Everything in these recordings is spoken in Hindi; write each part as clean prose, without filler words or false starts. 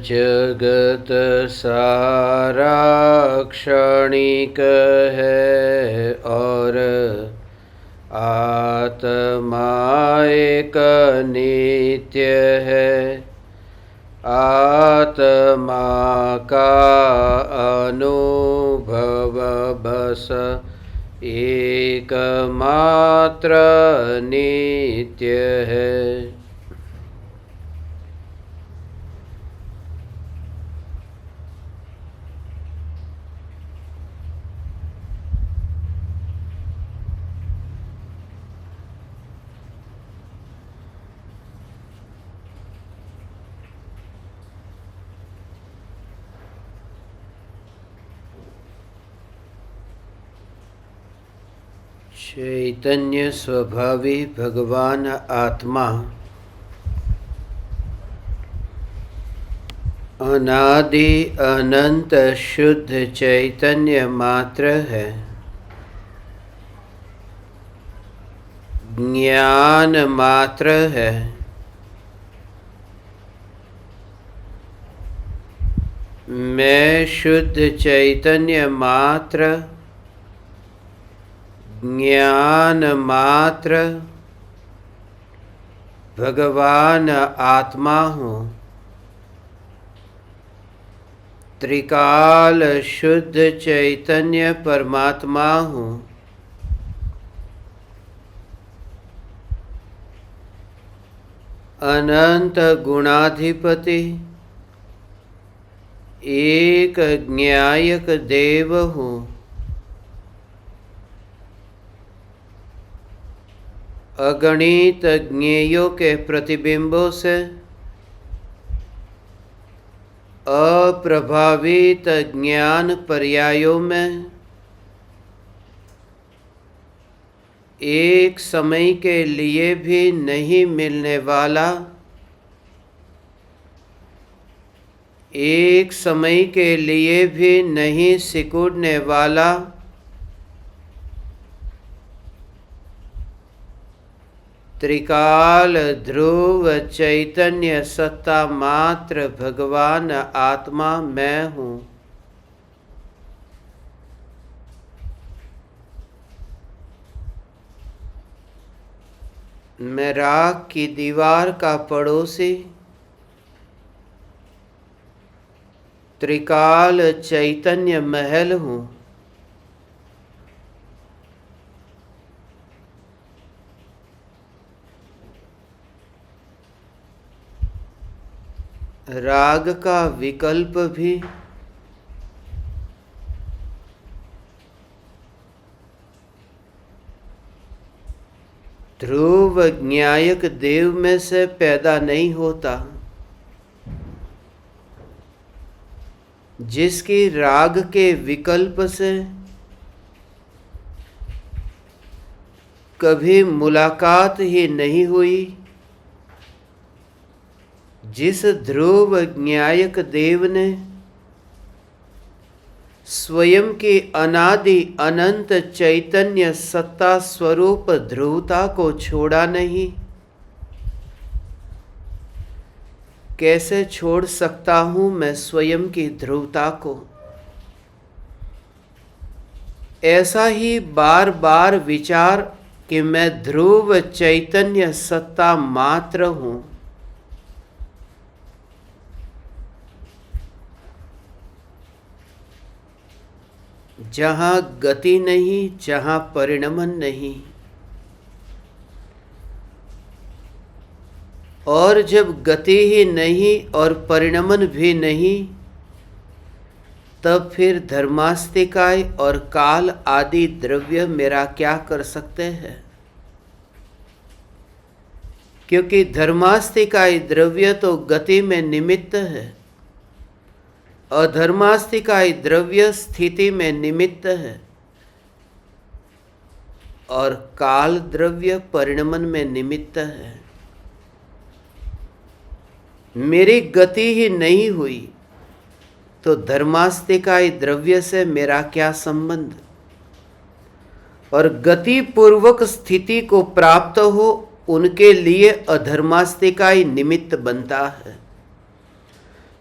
जगत सारा क्षणिक है और आत्मा एक नित्य है। आत्मा का अनुभव बस एकमात्र नित्य है। चैतन्य स्वभावी भगवान आत्मा अनादि अनंत शुद्ध चैतन्य मात्र है। ज्ञान मात्र है। मैं शुद्ध चैतन्य मात्र, ज्ञान मात्र भगवान आत्मा हूँ। त्रिकाल शुद्ध चैतन्य परमात्मा हूँ। अनंत गुणाधिपति एक ज्ञायक देव हूँ। अगणित ज्ञेयों के प्रतिबिंबों से अप्रभावित ज्ञान पर्यायों में एक समय के लिए भी नहीं मिलने वाला, एक समय के लिए भी नहीं सिकुड़ने वाला, त्रिकाल ध्रुव चैतन्य सत्ता मात्र भगवान आत्मा मैं हूँ। मैं राख की दीवार का पड़ोसी, त्रिकाल चैतन्य महल हूँ। राग का विकल्प भी, ध्रुव ज्ञायक देव में से पैदा नहीं होता। जिसकी राग के विकल्प से कभी मुलाकात ही नहीं हुई, जिस ध्रुव ज्ञायक देव ने स्वयं की अनादि अनंत चैतन्य सत्ता स्वरूप ध्रुवता को छोड़ा नहीं, कैसे छोड़ सकता हूँ मैं स्वयं की ध्रुवता को। ऐसा ही बार बार विचार कि मैं ध्रुव चैतन्य सत्ता मात्र हूँ। जहाँ गति नहीं, जहाँ परिणमन नहीं, और जब गति ही नहीं और परिणमन भी नहीं, तब फिर धर्मास्तिकाय और काल आदि द्रव्य मेरा क्या कर सकते हैं? क्योंकि धर्मास्तिकाय द्रव्य तो गति में निमित्त है, अधर्मास्तिकाय द्रव्य स्थिति में निमित्त है, और काल द्रव्य परिणमन में निमित्त है। मेरी गति ही नहीं हुई तो धर्मास्तिकाय द्रव्य से मेरा क्या संबंध? और गति पूर्वक स्थिति को प्राप्त हो, उनके लिए अधर्मास्तिकाय निमित्त बनता है।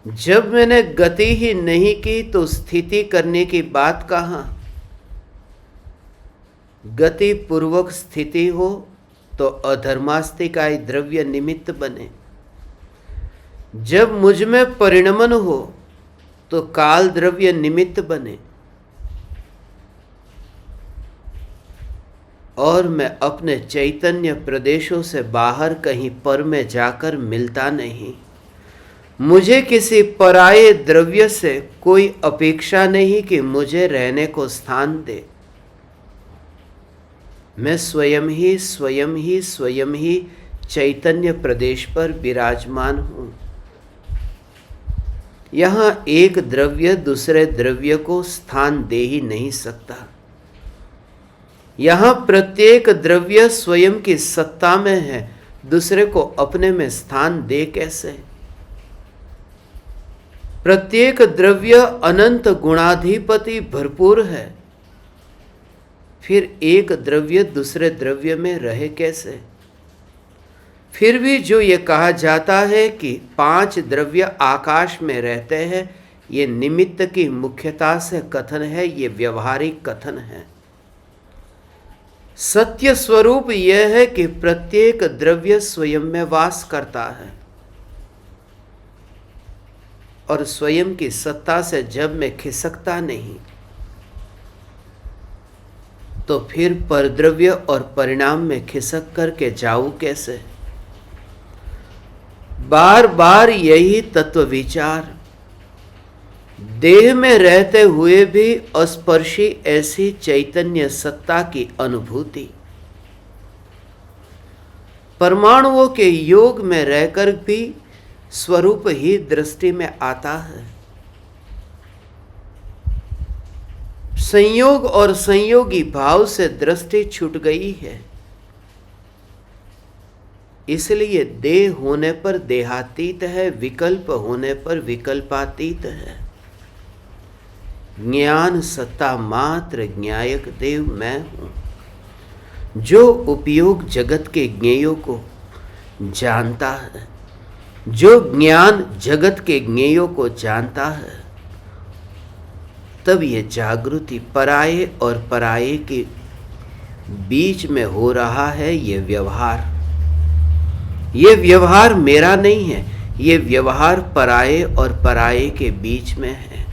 जब मैंने गति ही नहीं की तो स्थिति करने की बात कहाँ। गति पूर्वक स्थिति हो तो अधर्मास्तिकाय द्रव्य निमित्त बने। जब मुझ में परिणमन हो तो काल द्रव्य निमित्त बने। और मैं अपने चैतन्य प्रदेशों से बाहर कहीं पर में जाकर मिलता नहीं। मुझे किसी पराये द्रव्य से कोई अपेक्षा नहीं कि मुझे रहने को स्थान दे। मैं स्वयं ही चैतन्य प्रदेश पर विराजमान हूँ। यहाँ एक द्रव्य दूसरे द्रव्य को स्थान दे ही नहीं सकता। यहाँ प्रत्येक द्रव्य स्वयं की सत्ता में है, दूसरे को अपने में स्थान दे कैसे। प्रत्येक द्रव्य अनंत गुणाधिपति भरपूर है, फिर एक द्रव्य दूसरे द्रव्य में रहे कैसे। फिर भी जो ये कहा जाता है कि 5 द्रव्य आकाश में रहते हैं, ये निमित्त की मुख्यता से कथन है, ये व्यवहारिक कथन है। सत्य स्वरूप यह है कि प्रत्येक द्रव्य स्वयं में वास करता है और स्वयं की सत्ता से जब मैं खिसकता नहीं तो फिर परद्रव्य और परिणाम में खिसक करके जाऊं कैसे। बार बार यही तत्व विचार। देह में रहते हुए भी अस्पर्शी ऐसी चैतन्य सत्ता की अनुभूति, परमाणुओं के योग में रहकर भी स्वरूप ही दृष्टि में आता है। संयोग और संयोगी भाव से दृष्टि छूट गई है, इसलिए देह होने पर देहातीत है, विकल्प होने पर विकल्पातीत है। ज्ञान सत्ता मात्र ज्ञायक देव मैं हूं, जो उपयोग जगत के ज्ञेयों को जानता है। जो ज्ञान जगत के ज्ञेयों को जानता है, तब ये जागृति पराये और पराये के बीच में हो रहा है। ये व्यवहार मेरा नहीं है, ये व्यवहार पराये और पराये के बीच में है।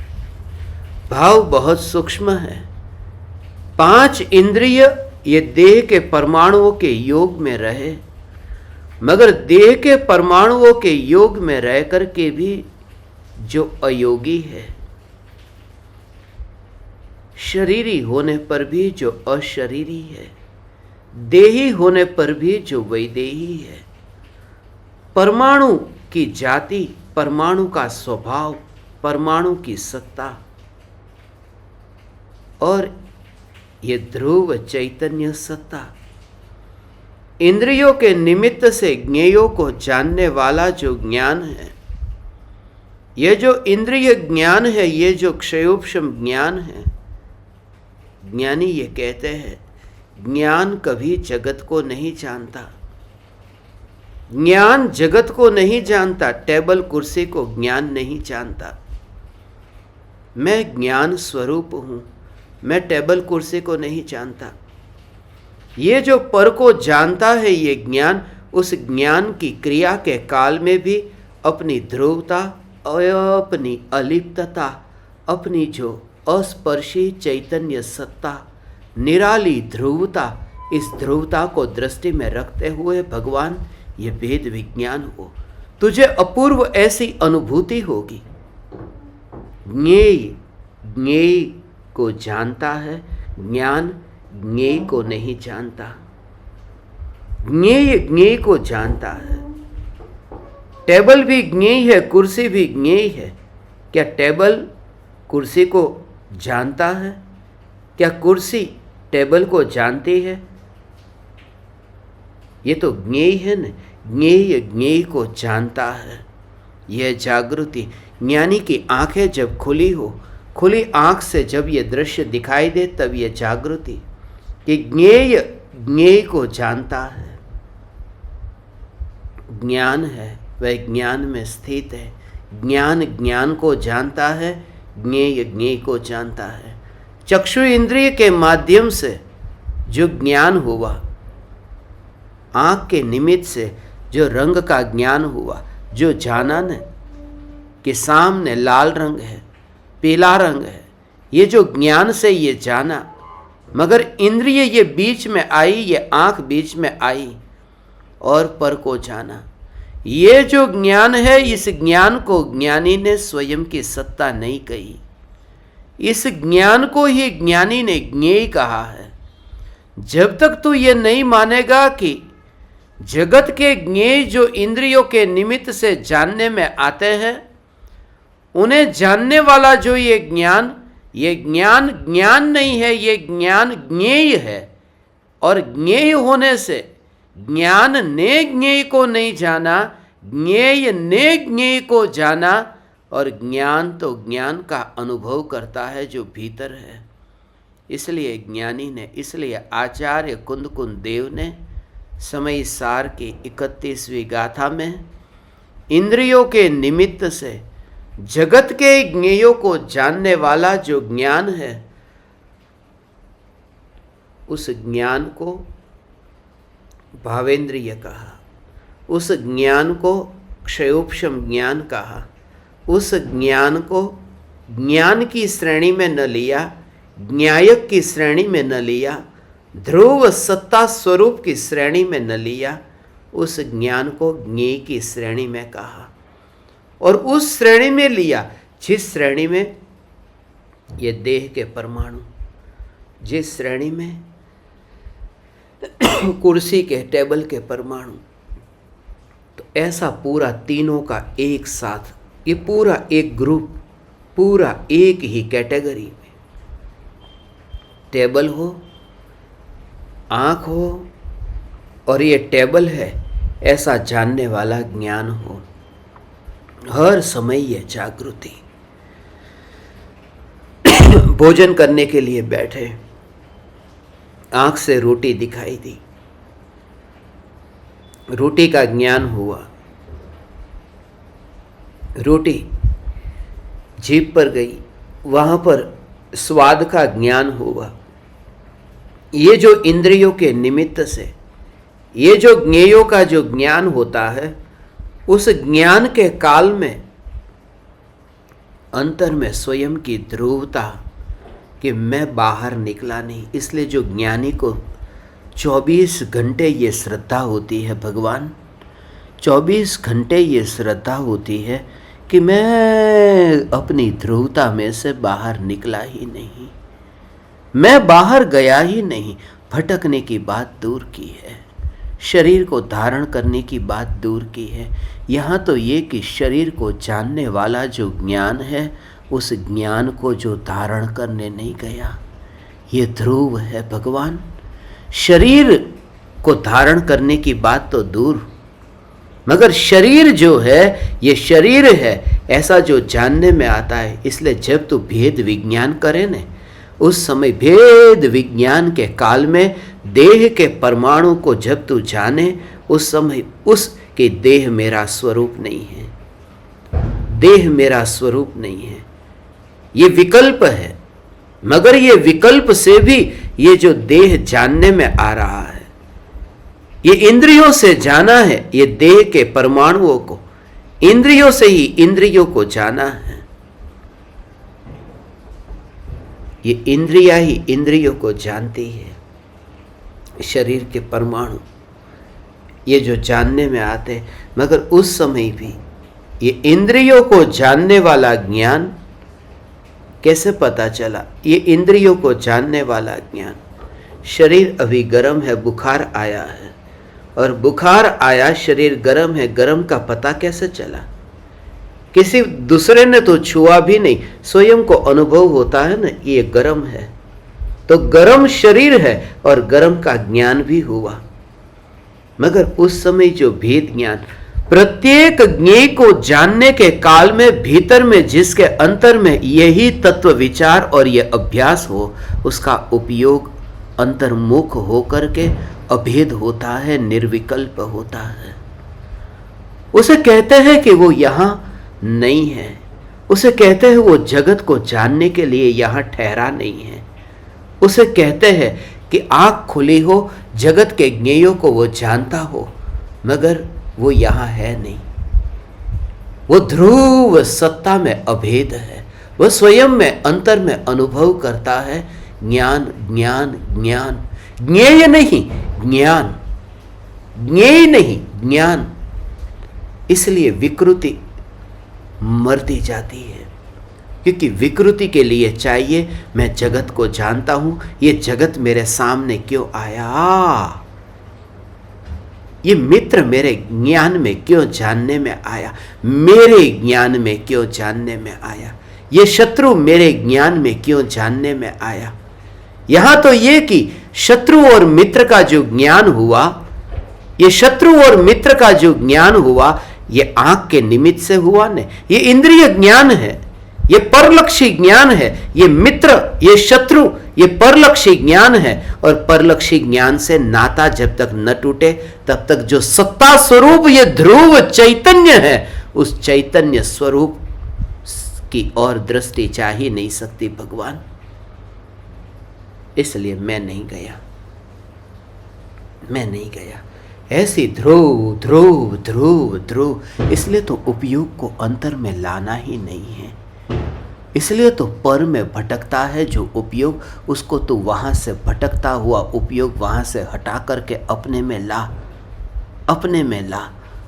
भाव बहुत सूक्ष्म है। 5 इंद्रिय ये देह के परमाणुओं के योग में रहे, मगर देह के परमाणुओं के योग में रह करके भी जो अयोगी है, शरीरी होने पर भी जो अशरीरी है, देही होने पर भी जो वैदेही है, परमाणु की जाति, परमाणु का स्वभाव, परमाणु की सत्ता और ये ध्रुव चैतन्य सत्ता, इंद्रियों के निमित्त से ज्ञेयों को जानने वाला जो ज्ञान है, ये जो इंद्रिय ज्ञान है, ये जो क्षयोपशम ज्ञान है। ज्ञानी ये कहते हैं, ज्ञान कभी जगत को नहीं जानता। ज्ञान जगत को नहीं जानता, टेबल कुर्सी को ज्ञान नहीं जानता। मैं ज्ञान स्वरूप हूं, मैं टेबल कुर्सी को नहीं जानता। ये जो पर को जानता है, ये ज्ञान, उस ज्ञान की क्रिया के काल में भी अपनी ध्रुवता, अपनी अलिप्तता, अपनी जो अस्पर्शी चैतन्य सत्ता, निराली ध्रुवता, इस ध्रुवता को दृष्टि में रखते हुए भगवान ये वेद विज्ञान हो, तुझे अपूर्व ऐसी अनुभूति होगी। ज्ञेय को जानता है, ज्ञान ज्ञेय को नहीं जानता। ज्ञेय को जानता है। टेबल भी ज्ञेय है, कुर्सी भी ज्ञेय है। क्या टेबल कुर्सी को जानता है? क्या कुर्सी टेबल को जानती है? ये तो ज्ञेय है न। ज्ञेय को जानता है। यह जागृति, ज्ञानी की आंखें जब खुली हो, खुली आंख से जब ये दृश्य दिखाई दे, तब ये जागृति कि ज्ञेय को जानता है। ज्ञान है, वह ज्ञान में स्थित है। ज्ञान ज्ञान को जानता है, ज्ञेय ज्ञेय को जानता है। चक्षु इंद्रिय के माध्यम से जो ज्ञान हुआ, आँख के निमित्त से जो रंग का ज्ञान हुआ, जो जाना न कि सामने लाल रंग है, पीला रंग है, ये जो ज्ञान से ये जाना, मगर इंद्रिय ये बीच में आई, ये आँख बीच में आई और पर को जाना। ये जो ज्ञान है, इस ज्ञान को ज्ञानी ने स्वयं की सत्ता नहीं कही, इस ज्ञान को ही ज्ञानी ने ज्ञेय कहा है। जब तक तू ये नहीं मानेगा कि जगत के ज्ञेय जो इंद्रियों के निमित्त से जानने में आते हैं, उन्हें जानने वाला जो ये ज्ञान ज्ञान नहीं है, ये ज्ञान ज्ञेय है। और ज्ञेय होने से ज्ञान ने ज्ञेय को नहीं जाना, ज्ञेय ने ज्ञेय को जाना, और ज्ञान तो ज्ञान का अनुभव करता है जो भीतर है। इसलिए ज्ञानी ने, इसलिए आचार्य कुंद देव ने समय सार की 31वीं गाथा में इंद्रियों के निमित्त से जगत के ज्ञेयों को जानने वाला जो ज्ञान है, उस ज्ञान को भावेंद्रिय कहा, उस ज्ञान को क्षयोपशम ज्ञान कहा, उस ज्ञान को ज्ञान की श्रेणी में न लिया, ज्ञायक की श्रेणी में न लिया, ध्रुव सत्ता स्वरूप की श्रेणी में न लिया, उस ज्ञान को ज्ञेय की श्रेणी में कहा। और उस श्रेणी में लिया जिस श्रेणी में ये देह के परमाणु, जिस श्रेणी में कुर्सी के, टेबल के परमाणु, तो ऐसा पूरा तीनों का एक साथ, ये पूरा एक ग्रुप, पूरा एक ही कैटेगरी में, टेबल हो, आँख हो और ये टेबल है, ऐसा जानने वाला ज्ञान हो। हर समय ये जागृति। भोजन करने के लिए बैठे, आँख से रोटी दिखाई दी, रोटी का ज्ञान हुआ, रोटी जीभ पर गई, वहाँ पर स्वाद का ज्ञान हुआ। ये जो इंद्रियों के निमित्त से, ये जो ज्ञेयों का जो ज्ञान होता है, उस ज्ञान के काल में अंतर में स्वयं की ध्रुवता कि मैं बाहर निकला नहीं। इसलिए जो ज्ञानी को 24 घंटे ये श्रद्धा होती है, भगवान 24 घंटे ये श्रद्धा होती है कि मैं अपनी ध्रुवता में से बाहर निकला ही नहीं, मैं बाहर गया ही नहीं। भटकने की बात दूर की है, शरीर को धारण करने की बात दूर की है। यहाँ तो ये कि शरीर को जानने वाला जो ज्ञान है, उस ज्ञान को जो धारण करने नहीं गया, ये ध्रुव है भगवान। शरीर को धारण करने की बात तो दूर, मगर शरीर जो है, ये शरीर है ऐसा जो जानने में आता है। इसलिए जब तू भेद विज्ञान करे न, उस समय भेद विज्ञान के काल में देह के परमाणु को जब तू जाने, उस समय उसके देह मेरा स्वरूप नहीं है, देह मेरा स्वरूप नहीं है, ये विकल्प है। मगर ये विकल्प से भी ये जो देह जानने में आ रहा है, ये इंद्रियों से जाना है, ये देह के परमाणुओं को इंद्रियों से ही इंद्रियों को जाना है। ये इंद्रियां ही इंद्रियों को जानती है। शरीर के परमाणु ये जो जानने में आते, मगर उस समय भी ये इंद्रियों को जानने वाला ज्ञान कैसे पता चला? ये इंद्रियों को जानने वाला ज्ञान, शरीर अभी गर्म है, बुखार आया है, और बुखार आया, शरीर गर्म है, गर्म का पता कैसे चला? किसी दूसरे ने तो छुआ भी नहीं, स्वयं को अनुभव होता है ना, ये गर्म है, तो गर्म शरीर है और गर्म का ज्ञान भी हुआ। मगर उस समय जो भेद ज्ञान, प्रत्येक ज्ञेय को जानने के काल में भीतर में जिसके अंतर में यही तत्व विचार और यह अभ्यास हो, उसका उपयोग अंतर्मुख होकर के अभेद होता है, निर्विकल्प होता है। उसे कहते हैं कि वो यहां नहीं है। उसे कहते हैं वो जगत को जानने के लिए यहाँ ठहरा नहीं है। उसे कहते हैं कि आँख खुली हो, जगत के ज्ञेयों को वो जानता हो, मगर वो यहाँ है नहीं। वो ध्रुव सत्ता में अभेद है। वह स्वयं में अंतर में अनुभव करता है ज्ञान ज्ञान ज्ञान, ज्ञेय नहीं ज्ञान, ज्ञेय नहीं ज्ञान। इसलिए विकृति मरती जाती है, क्योंकि विकृति के लिए चाहिए मैं जगत को जानता हूं, ये जगत मेरे सामने क्यों आया, ये मित्र मेरे ज्ञान में क्यों जानने में आया, मेरे ज्ञान में क्यों जानने में आया, ये शत्रु मेरे ज्ञान में क्यों जानने में आया। यहां तो ये कि शत्रु और मित्र का जो ज्ञान हुआ, ये शत्रु और मित्र का जो ज्ञान हुआ, ये आंख के निमित्त से हुआ नहीं, ये इंद्रिय ज्ञान है, ये परलक्षी ज्ञान है। ये मित्र, ये शत्रु, ये परलक्षी ज्ञान है। और परलक्षी ज्ञान से नाता जब तक न टूटे तब तक जो सत्ता स्वरूप ये ध्रुव चैतन्य है, उस चैतन्य स्वरूप की और दृष्टि जा ही नहीं सकती भगवान। इसलिए मैं नहीं गया, मैं नहीं गया। ऐसी ध्रुव ध्रुव ध्रुव ध्रुव, इसलिए तो उपयोग को अंतर में लाना ही नहीं है। इसलिए तो पर में भटकता है जो उपयोग, उसको तो वहाँ से भटकता हुआ उपयोग वहाँ से हटा करके अपने में ला, अपने में ला,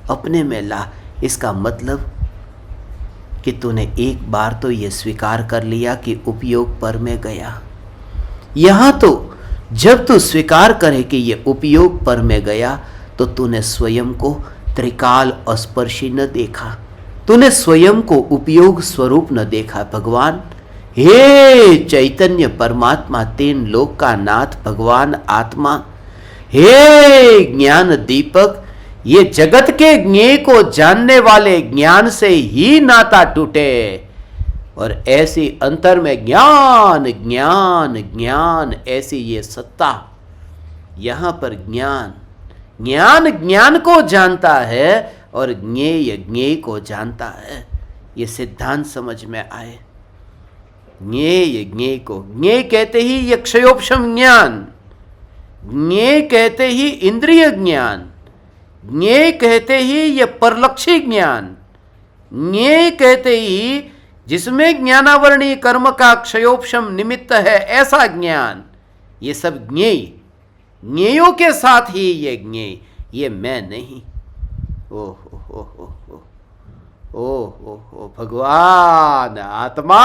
अपने में ला। इसका मतलब कि तूने एक बार तो ये स्वीकार कर लिया कि उपयोग पर में गया। यहाँ तो जब तू स्वीकार करे कि ये उपयोग पर में गया, तो तूने स्वयं को त्रिकाल अस्पर्शी न देखा, तूने स्वयं को उपयोग स्वरूप न देखा। भगवान हे चैतन्य परमात्मा, तीन लोक का नाथ भगवान आत्मा, हे ज्ञान दीपक, ये जगत के ज्ञेय को जानने वाले ज्ञान से ही नाता टूटे। और ऐसी अंतर में ज्ञान ज्ञान ज्ञान, ऐसी ये सत्ता, यहां पर ज्ञान ज्ञान ज्ञान को जानता है और ज्ञेय ज्ञेय को जानता है। ये सिद्धांत समझ में आए। ज्ञेय ज्ञेय को, ज्ञेय कहते ही ये क्षयोपशम ज्ञान, ज्ञेय कहते ही इंद्रिय ज्ञान, ज्ञेय कहते ही ये परलक्षी ज्ञान, ज्ञेय कहते ही जिसमें ज्ञानावरणी कर्म का क्षयोपशम निमित्त है ऐसा ज्ञान। ये सब ज्ञेय, ज्ञेयों के साथ ही ये ज्ञेय, ये मैं नहीं। ओ हो भगवान आत्मा,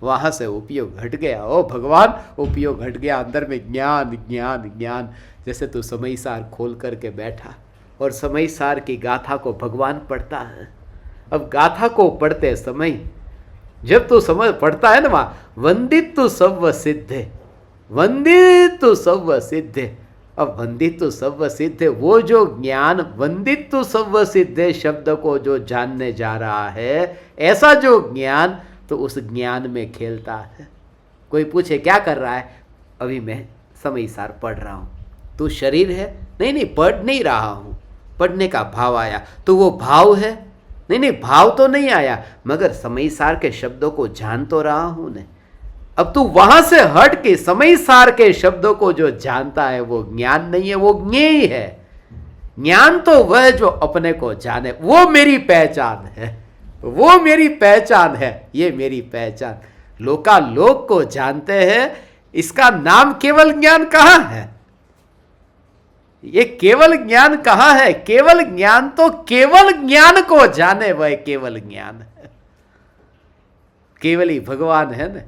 वहां से उपयोग घट गया। ओ भगवान, उपयोग घट गया। अंदर में ज्ञान ज्ञान ज्ञान। जैसे तू समय सार खोल करके बैठा और समय सार की गाथा को भगवान पढ़ता है। अब गाथा को पढ़ते समय जब तू समझ पढ़ता है ना, वहां वंदित तु सव्व सिद्धे, वंदित तु सव्व सिद्धे। अब वंदित तु सव्व सिद्धे, वो जो ज्ञान वंदित तु सव्व सिद्धे शब्द को जो जानने जा रहा है, ऐसा जो ज्ञान, तो उस ज्ञान में खेलता है। कोई पूछे क्या कर रहा है, अभी मैं समय सार पढ़ रहा हूं। तू शरीर है? नहीं नहीं, पढ़ नहीं रहा हूं, पढ़ने का भाव आया। तो वो भाव है? नहीं नहीं, भाव तो नहीं आया, मगर समय सार के शब्दों को जान तो रहा हूं ने। अब तू वहां से हट के समय सार के शब्दों को जो जानता है वो ज्ञान नहीं है, वो ज्ञेय है। ज्ञान तो वह जो अपने को जाने, वो मेरी पहचान है, वो मेरी पहचान है, ये मेरी पहचान। लोकालोक को जानते हैं, इसका नाम केवल ज्ञान कहाँ है? ये केवल ज्ञान कहाँ है? केवल ज्ञान तो केवल ज्ञान को जाने वह केवल ज्ञान है। केवल ही भगवान है ना।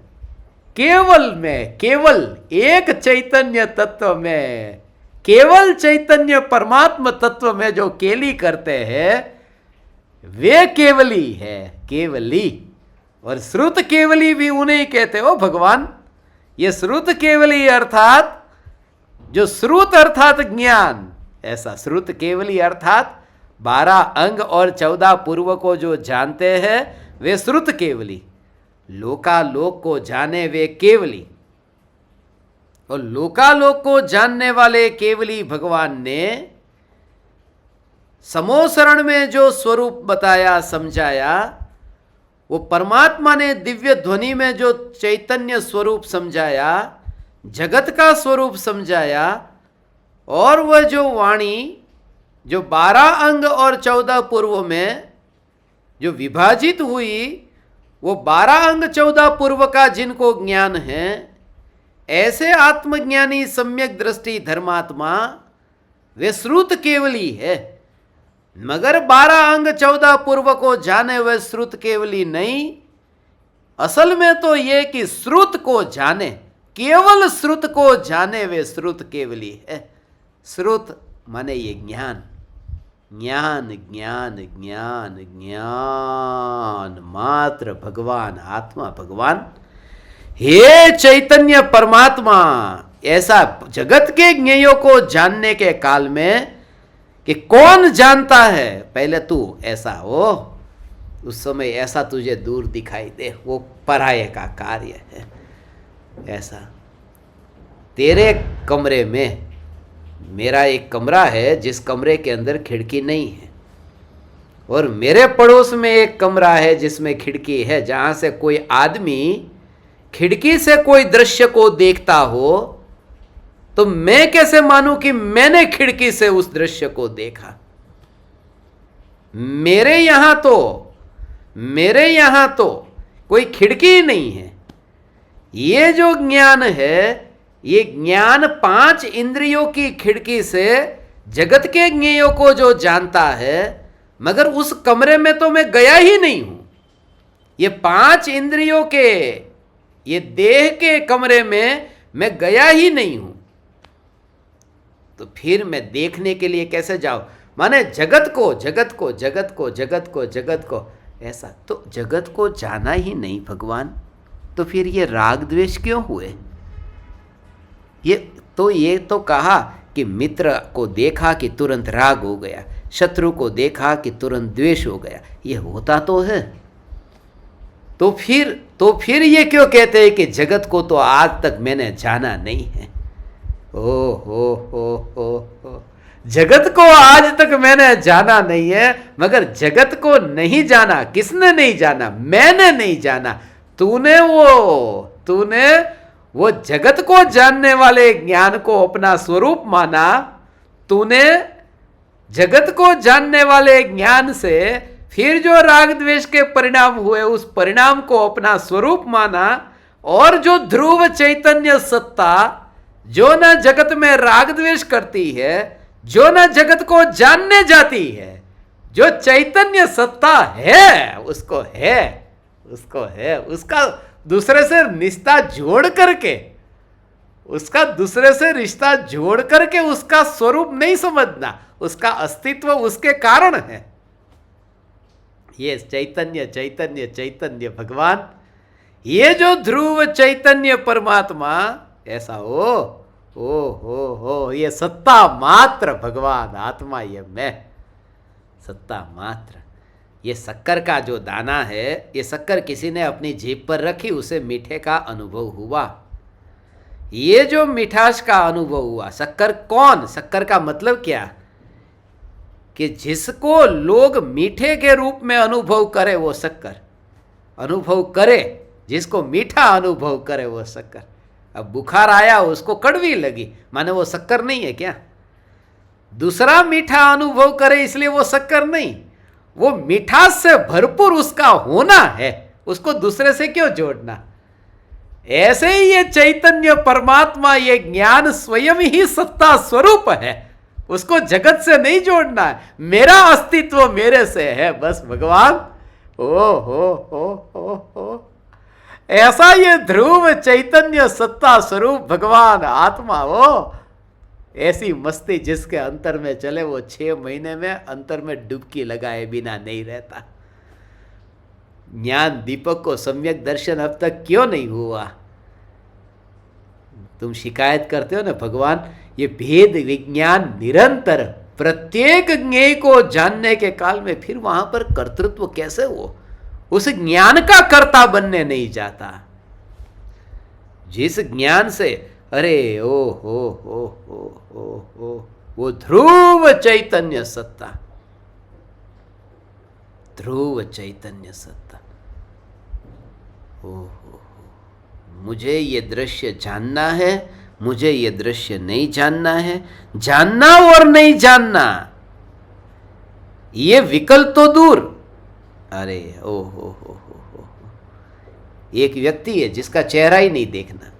केवल में, केवल एक चैतन्य तत्व में, केवल चैतन्य परमात्मा तत्व में जो केली करते हैं वे केवली है, केवली। और श्रुत केवली भी उन्हें कहते हो भगवान। ये श्रुत केवली अर्थात जो श्रुत अर्थात ज्ञान, ऐसा श्रुत केवली अर्थात 12 अंग और 14 पूर्व को जो जानते हैं वे श्रुत केवली। लोकालोक को जाने वे केवली। और लोकालोक को जानने वाले केवली भगवान ने समोसरण में जो स्वरूप बताया, समझाया, वो परमात्मा ने दिव्य ध्वनि में जो चैतन्य स्वरूप समझाया, जगत का स्वरूप समझाया, और वह जो वाणी जो 12 अंग और 14 पूर्व में जो विभाजित हुई, वो 12 अंग 14 पूर्व का जिनको ज्ञान है, ऐसे आत्मज्ञानी सम्यक दृष्टि धर्मात्मा वे श्रुत केवली है। मगर 12 अंग 14 पूर्व को जाने वे श्रुत केवली नहीं, असल में तो ये कि श्रुत को जाने, केवल श्रुत को जाने वे श्रुत केवली है। श्रुत माने ये ज्ञान, ज्ञान ज्ञान ज्ञान ज्ञान मात्र भगवान, आत्मा भगवान, हे चैतन्य परमात्मा। ऐसा जगत के ज्ञेयों को जानने के काल में कि कौन जानता है, पहले तू ऐसा हो, उस समय ऐसा तुझे दूर दिखाई दे, वो पराये का कार्य है। ऐसा तेरे कमरे में, मेरा एक कमरा है जिस कमरे के अंदर खिड़की नहीं है, और मेरे पड़ोस में एक कमरा है जिसमें खिड़की है, जहां से कोई आदमी खिड़की से कोई दृश्य को देखता हो, तो मैं कैसे मानूं कि मैंने खिड़की से उस दृश्य को देखा? मेरे यहां तो कोई खिड़की ही नहीं है। ये जो ज्ञान है, ये ज्ञान 5 इंद्रियों की खिड़की से जगत के ज्ञेयों को जो जानता है, मगर उस कमरे में तो मैं गया ही नहीं हूं। ये 5 इंद्रियों के, ये देह के कमरे में मैं गया ही नहीं हूं, तो फिर मैं देखने के लिए कैसे जाऊं? माने जगत को ऐसा, तो जगत को जाना ही नहीं भगवान, तो फिर ये राग द्वेष क्यों हुए? ये तो कहा कि मित्र को देखा कि तुरंत राग हो गया, शत्रु को देखा कि तुरंत द्वेष हो गया, ये होता तो है। तो फिर ये क्यों कहते हैं कि जगत को तो आज तक मैंने जाना नहीं है? हो, जगत को आज तक मैंने जाना नहीं है, मगर जगत को नहीं जाना, किसने नहीं जाना? मैंने नहीं जाना। तूने वो जगत को जानने वाले ज्ञान को अपना स्वरूप माना, तूने जगत को जानने वाले ज्ञान से फिर जो राग द्वेष के परिणाम हुए, उस परिणाम को अपना स्वरूप माना, और जो ध्रुव चैतन्य सत्ता जो न जगत में राग द्वेष करती है, जो न जगत को जानने जाती है, जो चैतन्य सत्ता है, उसको है, उसका दूसरे से रिश्ता जोड़ करके उसका स्वरूप नहीं समझना, उसका अस्तित्व उसके कारण है। ये चैतन्य भगवान, ये जो ध्रुव चैतन्य परमात्मा, ऐसा हो, ये सत्ता मात्र भगवान, आत्मा ये मैं, सत्ता मात्र। ये शक्कर का जो दाना है, ये शक्कर किसी ने अपनी जीभ पर रखी, उसे मीठे का अनुभव हुआ। ये जो मिठास का अनुभव हुआ, शक्कर का मतलब क्या? कि जिसको लोग मीठे के रूप में अनुभव करे वो शक्कर अनुभव करे, जिसको मीठा अनुभव करे वो शक्कर। अब बुखार आया, उसको कड़वी लगी, माने वो शक्कर नहीं है क्या? दूसरा मीठा अनुभव करे इसलिए वो शक्कर नहीं, वो मिठास से भरपूर उसका होना है, उसको दूसरे से क्यों जोड़ना? ऐसे ही ये चैतन्य परमात्मा, ये ज्ञान स्वयं ही सत्ता स्वरूप है, उसको जगत से नहीं जोड़ना है। मेरा अस्तित्व मेरे से है बस भगवान। हो ऐसा ये ध्रुव चैतन्य सत्ता स्वरूप भगवान आत्मा हो, ऐसी मस्ती जिसके अंतर में चले, वो 6 महीने में अंतर में डुबकी लगाए बिना नहीं रहता। ज्ञान दीपक को सम्यक दर्शन अब तक क्यों नहीं हुआ? तुम शिकायत करते हो ना, भगवान ये भेद विज्ञान निरंतर प्रत्येक ज्ञेय को जानने के काल में फिर वहां पर कर्तृत्व कैसे हो? उस ज्ञान का कर्ता बनने नहीं जाता। जिस ज्ञान से अरे ओ वो ध्रुव चैतन्य सत्ता, ध्रुव चैतन्य सत्ता, हो, मुझे ये दृश्य जानना है, मुझे ये दृश्य नहीं जानना है। जानना और नहीं जानना, ये विकल्प तो दूर। अरे ओ हो, एक व्यक्ति है जिसका चेहरा ही नहीं देखना,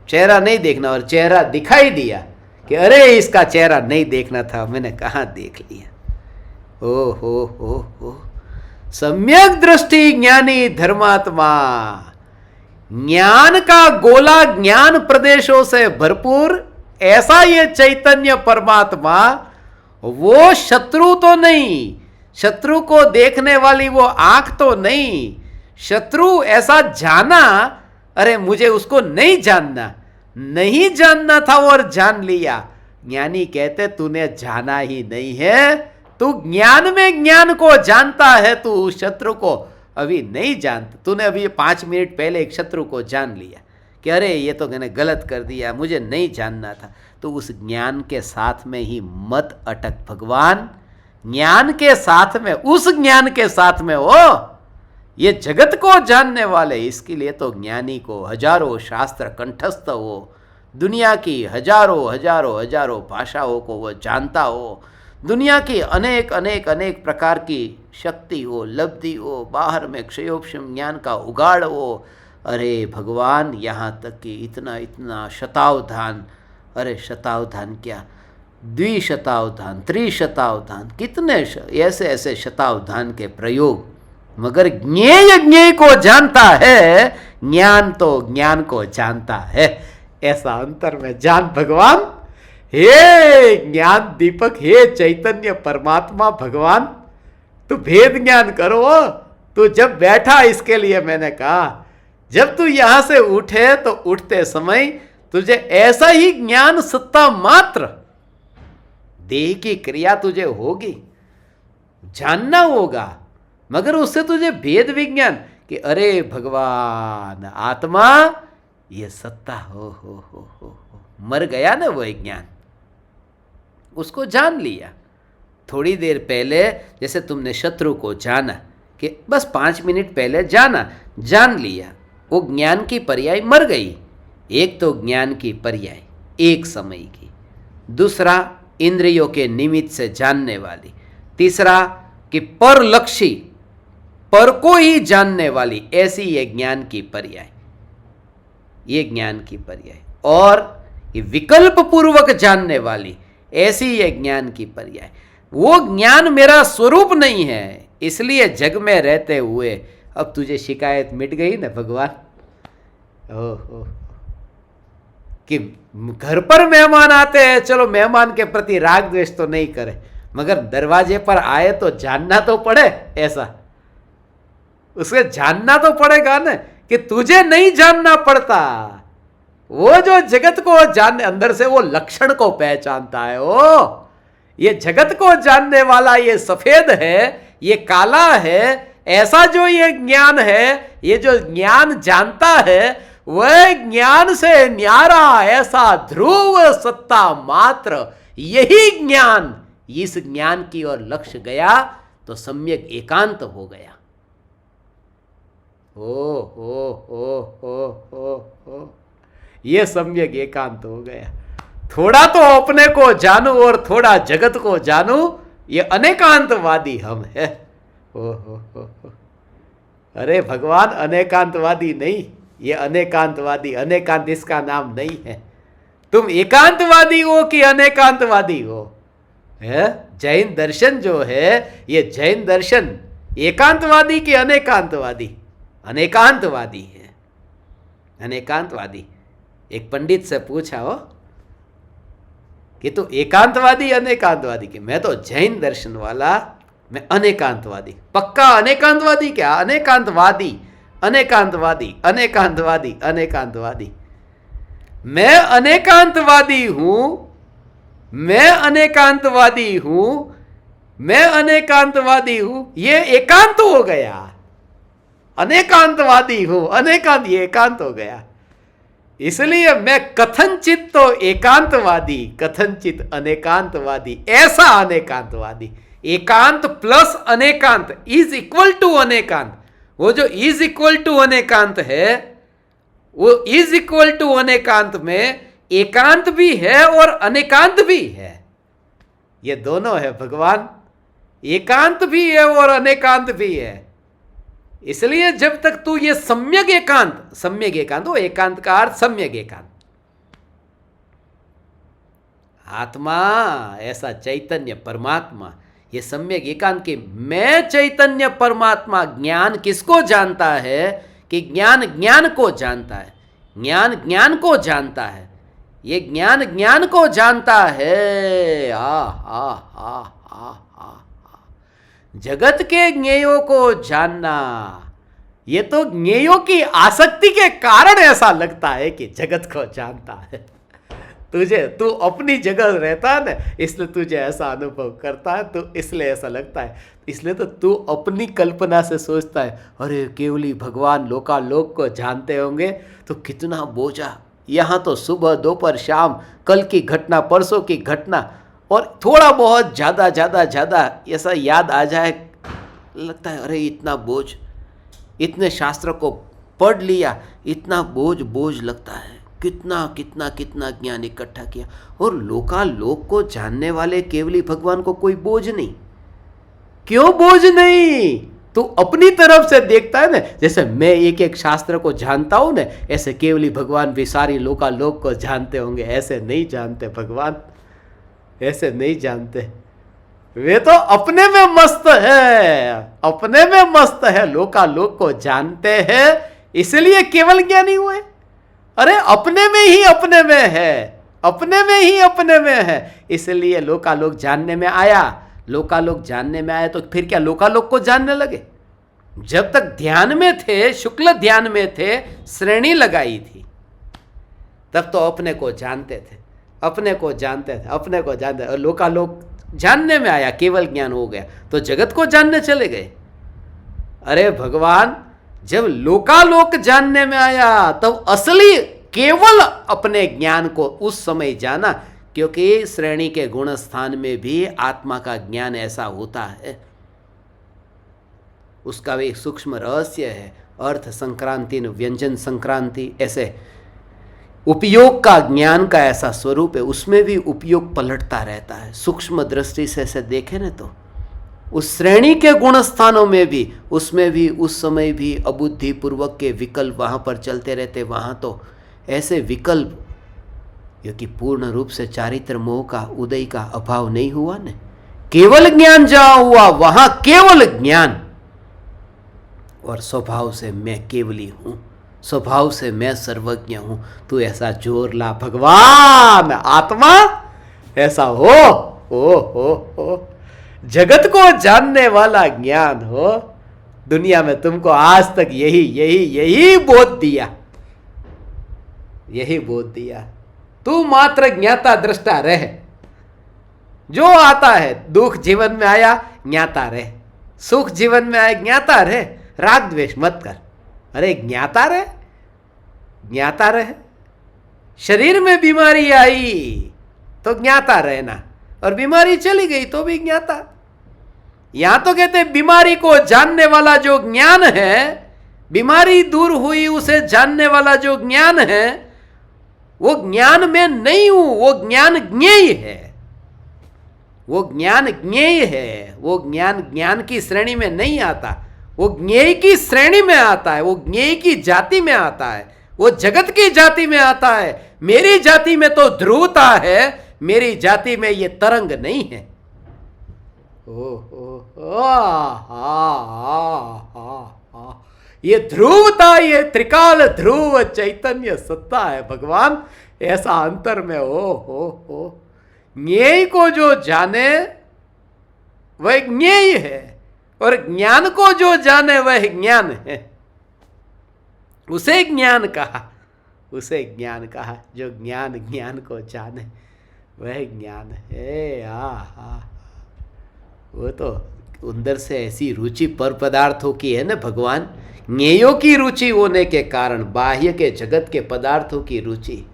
चेहरा नहीं देखना, और चेहरा दिखाई दिया कि अरे इसका चेहरा नहीं देखना था, मैंने कहाँ देख लिया। ओ हो, सम्यक दृष्टि ज्ञानी धर्मात्मा, ज्ञान का गोला ज्ञान प्रदेशों से भरपूर ऐसा ये चैतन्य परमात्मा, वो शत्रु तो नहीं, शत्रु को देखने वाली वो आंख तो नहीं, शत्रु ऐसा जाना, अरे मुझे उसको नहीं जानना, नहीं जानना था और जान लिया। ज्ञानी कहते तूने जाना ही नहीं है, तू ज्ञान में ज्ञान को जानता है, तू उस शत्रु को अभी नहीं जानता। तूने अभी 5 मिनट पहले एक शत्रु को जान लिया कि अरे ये तो मैंने गलत कर दिया, मुझे नहीं जानना था। तो उस ज्ञान के साथ में ही मत अटक भगवान, ज्ञान के साथ में, उस ज्ञान के साथ में हो, ये जगत को जानने वाले, इसके लिए तो ज्ञानी को हजारों शास्त्र कंठस्थ हो, दुनिया की हजारों भाषाओं को वो जानता हो, दुनिया की अनेक प्रकार की शक्ति हो, लब्धि हो, बाहर में क्षयोपशम ज्ञान का उगाड़ हो। अरे भगवान, यहाँ तक कि इतना शतावधान, अरे शतावधान क्या, द्विशतावधान, त्रिशतावधान, कितने ऐसे शतावधान के प्रयोग, मगर ज्ञेय ज्ञेय को जानता है, ज्ञान तो ज्ञान को जानता है। ऐसा अंतर में जान भगवान। हे ज्ञान दीपक, हे चैतन्य परमात्मा भगवान, तू भेद ज्ञान करो। तू जब बैठा, इसके लिए मैंने कहा जब तू यहां से उठे तो उठते समय तुझे ऐसा ही ज्ञान सत्ता मात्र, देह की क्रिया तुझे होगी, जानना होगा, मगर उससे तुझे भेद विज्ञान कि अरे भगवान आत्मा ये सत्ता हो। मर गया ना वो ज्ञान, उसको जान लिया। थोड़ी देर पहले जैसे तुमने शत्रु को जाना कि बस 5 मिनट पहले जान लिया, वो ज्ञान की पर्याय मर गई। एक तो ज्ञान की पर्याय एक समय की, दूसरा इंद्रियों के निमित्त से जानने वाली, तीसरा कि परलक्षी, पर को ही जानने वाली, ऐसी ये ज्ञान की पर्याय, ये ज्ञान की पर्याय, और ये विकल्प पूर्वक जानने वाली, ऐसी ये ज्ञान की पर्याय। वो ज्ञान मेरा स्वरूप नहीं है, इसलिए जग में रहते हुए अब तुझे शिकायत मिट गई ना भगवान। ओहो, कि घर पर मेहमान आते हैं, चलो मेहमान के प्रति राग द्वेष तो नहीं करे, मगर दरवाजे पर आए तो जानना तो पड़े। ऐसा उसे जानना तो पड़ेगा ना, कि तुझे नहीं जानना पड़ता। वो जो जगत को जानने, अंदर से वो लक्षण को पहचानता है, ओ ये जगत को जानने वाला ये सफेद है, ये काला है, ऐसा जो ये ज्ञान है, ये जो ज्ञान जानता है, वह ज्ञान से न्यारा ऐसा ध्रुव सत्ता मात्र, यही ज्ञान, इस ज्ञान की ओर लक्ष्य गया तो सम्यक एकांत हो गया। ओ ये सम्यक एकांत हो गया। थोड़ा तो अपने को जानू और थोड़ा जगत को जानू, ये अनेकांतवादी हम है। हो। अरे भगवान अनेकांतवादी नहीं, ये अनेकांतवादी, अनेकांत इसका नाम नहीं है। तुम एकांतवादी हो कि अनेकांतवादी हो? है जैन दर्शन जो है, ये जैन दर्शन एकांतवादी कि अनेकांतवादी? अनेकांतवादी है, अनेकांतवादी। एक पंडित से पूछा हो कि तू एकांतवादी अनेकांतवादी? कि मैं तो जैन दर्शन वाला, मैं अनेकांतवादी। पक्का अनेकांतवादी क्या? अनेकांतवादी, अनेकांतवादी, अनेकांतवादी, अनेकांतवादी। मैं अनेकांतवादी हूं, मैं अनेकांतवादी हूं, मैं अनेकांतवादी हूं, ये एकांत हो गया। अनेकांतवादी हूं, अनेकांत, ये एकांत हो गया। इसलिए मैं कथनचित तो एकांतवादी, कथनचित अनेकांतवादी, ऐसा अनेकांतवादी। एकांत प्लस अनेकांत इज इक्वल टू अनेकांत। वो जो इज इक्वल टू अनेकांत है, वो इज इक्वल टू अनेकांत में एकांत भी है और अनेकांत भी है। ये दोनों है भगवान, एकांत भी है और अनेकांत भी है। इसलिए जब तक तू ये सम्यक एकांत हो, एकांत का अर्थ सम्यक एकांत, आत्मा ऐसा चैतन्य परमात्मा, ये सम्यक एकांत की मैं चैतन्य परमात्मा ज्ञान किसको जानता है कि ज्ञान ज्ञान को जानता है, ज्ञान ज्ञान को जानता है, ये ज्ञान ज्ञान को जानता है। जगत के ज्ञेयों को जानना, ये तो ज्ञेयों की आसक्ति के कारण ऐसा लगता है कि जगत को जानता है। तू अपनी जगह रहता है ना, इसलिए तुझे ऐसा अनुभव करता है, तो इसलिए ऐसा लगता है। इसलिए तो तू अपनी कल्पना से सोचता है, अरे केवली भगवान लोकालोक को जानते होंगे तो कितना बोझा, यहाँ तो सुबह दोपहर शाम, कल की घटना परसों की घटना, और थोड़ा बहुत ज़्यादा ऐसा याद आ जाए, लगता है अरे इतना बोझ, इतने शास्त्र को पढ़ लिया, इतना बोझ लगता है, कितना ज्ञान इकट्ठा किया। और लोकालोक को जानने वाले केवली भगवान को कोई बोझ नहीं। क्यों बोझ नहीं? तू अपनी तरफ से देखता है ना, जैसे मैं एक एक शास्त्र को जानता हूं ना, ऐसे केवली भगवान भी सारी लोकालोक को जानते होंगे। ऐसे नहीं जानते भगवान, ऐसे नहीं जानते। वे तो अपने में मस्त है, अपने में मस्त है, लोकालोक को जानते हैं इसलिए केवल ज्ञानी हुए। अरे अपने में ही अपने में है, अपने में ही अपने में है, इसलिए लोकालोक जानने में आया। लोकालोक जानने में आया तो फिर क्या लोकालोक को जानने लगे? जब तक ध्यान में थे, शुक्ल ध्यान में थे, श्रेणी लगाई थी, तब तो अपने को जानते थे, अपने को जानते थे, अपने को जानते। और लोकालोक जानने में आया, केवल ज्ञान हो गया तो जगत को जानने चले गए। अरे भगवान, जब लोकालोक जानने में आया तब असली केवल अपने ज्ञान को उस समय जाना, क्योंकि श्रेणी के गुण स्थान में भी आत्मा का ज्ञान ऐसा होता है। उसका भी एक सूक्ष्म रहस्य है। अर्थ संक्रांति, व्यंजन संक्रांति, ऐसे उपयोग का ज्ञान का ऐसा स्वरूप है, उसमें भी उपयोग पलटता रहता है। सूक्ष्म दृष्टि से ऐसे देखे ना तो उस श्रेणी के गुण स्थानों में भी, उसमें भी उस समय भी अबुद्धि पूर्वक के विकल्प वहाँ पर चलते रहते। वहाँ तो ऐसे विकल्प, क्योंकि पूर्ण रूप से चारित्र मोह का उदय का अभाव नहीं हुआ न। केवल ज्ञान जहाँ हुआ वहाँ केवल ज्ञान, और स्वभाव से मैं केवली हूँ, स्वभाव से मैं सर्वज्ञ हूँ। तू ऐसा जोर ला भगवान, आत्मा ऐसा हो जगत को जानने वाला ज्ञान हो। दुनिया में तुमको आज तक यही बोध दिया, यही बोध दिया। तू मात्र ज्ञाता दृष्टा रह, जो आता है दुख जीवन में आया ज्ञाता रह, सुख जीवन में आया ज्ञाता रह, राग द्वेष मत कर। अरे ज्ञाता रहे, ज्ञाता रहे। शरीर में बीमारी आई तो ज्ञाता रहना, और बीमारी चली गई तो भी ज्ञाता। यहां तो कहते बीमारी को जानने वाला जो ज्ञान है, बीमारी दूर हुई उसे जानने वाला जो ज्ञान है, वो ज्ञान में नहीं हूं, वो ज्ञान ज्ञेय है, वो ज्ञान ज्ञेय है। वो ज्ञान ज्ञान की श्रेणी में नहीं आता, वो ज्ञेय की श्रेणी में आता है, वो ज्ञेय की जाति में आता है, वो जगत की जाति में आता है। मेरी जाति में तो ध्रुवता है, मेरी जाति में ये तरंग नहीं है। ये ध्रुवता, ये त्रिकाल ध्रुव चैतन्य सत्ता है भगवान। ऐसा अंतर में हो ज्ञेय को जो जाने वह ज्ञेय है, और ज्ञान को जो जाने वह ज्ञान है। उसे ज्ञान कहा, उसे ज्ञान कहा। जो ज्ञान ज्ञान को जाने वह ज्ञान है। वो तो अंदर से ऐसी रुचि पर पदार्थों की है ना भगवान। ज्ञेयों की रुचि होने के कारण बाह्य के जगत के पदार्थों की रुचि,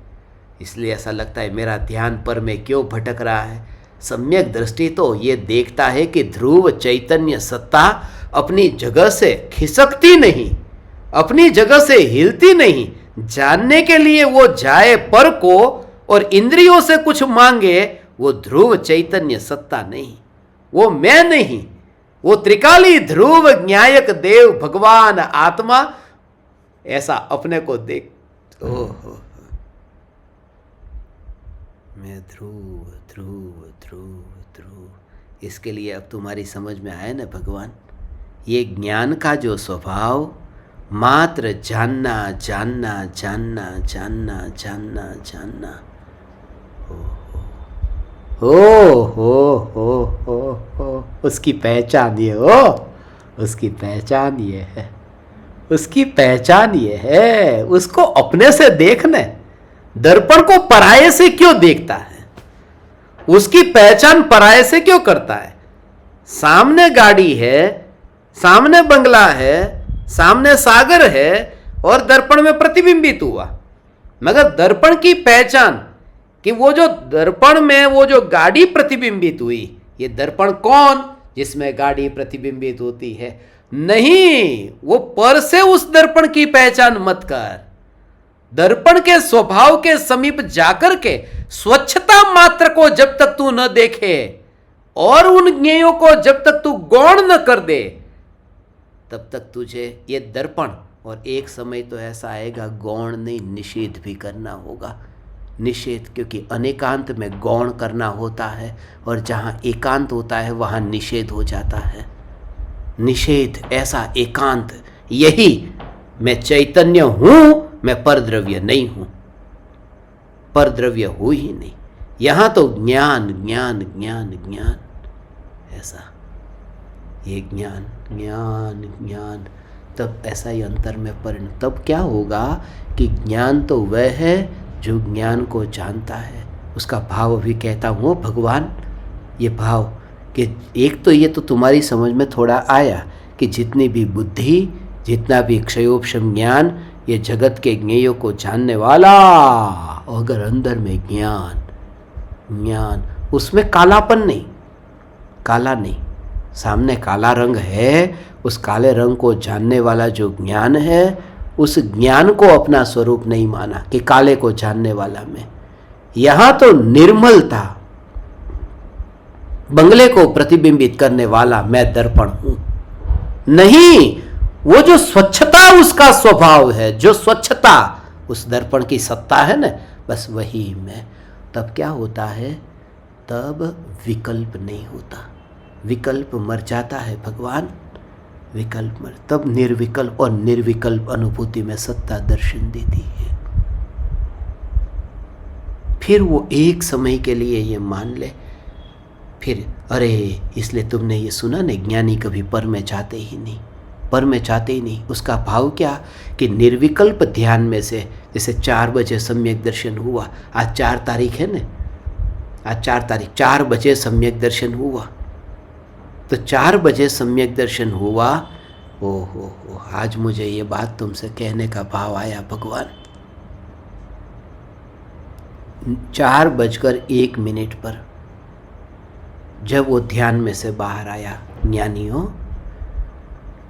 इसलिए ऐसा लगता है मेरा ध्यान पर में क्यों भटक रहा है। सम्यक दृष्टि तो ये देखता है कि ध्रुव चैतन्य सत्ता अपनी जगह से खिसकती नहीं, अपनी जगह से हिलती नहीं। जानने के लिए वो जाए पर को और इंद्रियों से कुछ मांगे, वो ध्रुव चैतन्य सत्ता नहीं, वो मैं नहीं, वो त्रिकाली ध्रुव न्यायक देव भगवान आत्मा ऐसा अपने को देख। ओहो, मैं ध्रुव ध्रुव ध्रुव ध्रुव। इसके लिए अब तुम्हारी समझ में आया ना भगवान, ये ज्ञान का जो स्वभाव, मात्र जानना जानना जानना जानना जानना जानना। हो उसकी पहचान ये हो, उसकी पहचान ये है, उसकी पहचान ये है। उसको अपने से देखने, दर्पण को पराये से क्यों देखता है, उसकी पहचान पराये से क्यों करता है। सामने गाड़ी है, सामने बंगला है, सामने सागर है और दर्पण में प्रतिबिंबित हुआ, मगर दर्पण की पहचान कि वो जो दर्पण में वो जो गाड़ी प्रतिबिंबित हुई, ये दर्पण कौन जिसमें गाड़ी प्रतिबिंबित होती है, नहीं, वो पर से उस दर्पण की पहचान मत कर। दर्पण के स्वभाव के समीप जाकर के स्वच्छता मात्र को जब तक तू न देखे और उन ज्ञेयों को जब तक तू गौण न कर दे, तब तक तुझे ये दर्पण, और एक समय तो ऐसा आएगा गौण नहीं निषेध भी करना होगा। निषेध, क्योंकि अनेकांत में गौण करना होता है और जहाँ एकांत होता है वहाँ निषेध हो जाता है। निषेध, ऐसा एकांत, यही मैं चैतन्य हूँ, मैं परद्रव्य नहीं हूँ, परद्रव्य हो ही नहीं। यहाँ तो ज्ञान ज्ञान ज्ञान ज्ञान, ऐसा ये ज्ञान ज्ञान ज्ञान, तब ऐसा ही अंतर में परिणत। तब क्या होगा कि ज्ञान तो वह है जो ज्ञान को जानता है। उसका भाव भी कहता हूँ भगवान, ये भाव कि एक तो ये तो तुम्हारी समझ में थोड़ा आया कि जितनी भी बुद्धि, जितना भी क्षयोपशम ज्ञान, ये जगत के ज्ञेयों को जानने वाला, अगर अंदर में ज्ञान ज्ञान, उसमें कालापन नहीं, काला नहीं, सामने काला रंग है, उस काले रंग को जानने वाला जो ज्ञान है, उस ज्ञान को अपना स्वरूप नहीं माना कि काले को जानने वाला मैं। यहां तो निर्मलता, बंगले को प्रतिबिंबित करने वाला मैं दर्पण हूं, नहीं, वो जो स्वच्छता उसका स्वभाव है, जो स्वच्छता उस दर्पण की सत्ता है ना, बस वही मैं। तब क्या होता है, तब विकल्प नहीं होता, विकल्प मर जाता है भगवान, विकल्प मर, तब निर्विकल्प और निर्विकल्प अनुभूति में सत्ता दर्शन देती है। फिर वो एक समय के लिए ये मान ले, फिर अरे इसलिए तुमने ये सुना ना, ज्ञानी कभी पर में जाते ही नहीं, पर में जाते ही नहीं। उसका भाव क्या कि निर्विकल्प ध्यान में से, जैसे 4 बजे सम्यक दर्शन हुआ, आज 4 तारीख है ना, आज 4 तारीख, 4 बजे सम्यक दर्शन हुआ, तो 4 बजे सम्यक दर्शन हुआ। ओहो, आज मुझे ये बात तुमसे कहने का भाव आया भगवान। 4:01 पर जब वो ध्यान में से बाहर आया, ज्ञानियों,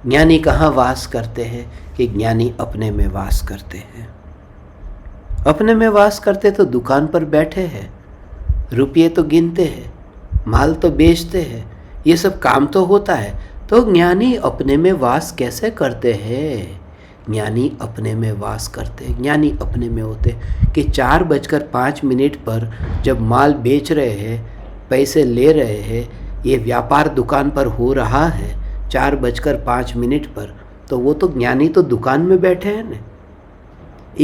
ज्ञानी कहाँ वास करते हैं कि ज्ञानी अपने में वास करते हैं। अपने में वास करते तो दुकान पर बैठे हैं, रुपये तो गिनते हैं, माल तो बेचते हैं, ये सब काम तो होता है, तो ज्ञानी अपने में वास कैसे करते हैं। ज्ञानी अपने में वास करते हैं, ज्ञानी अपने में होते कि 4:05 पर जब माल बेच रहे हैं, पैसे ले रहे हैं, ये व्यापार दुकान पर हो रहा है 4:05 पर, तो वो तो ज्ञानी तो दुकान में बैठे हैं ना।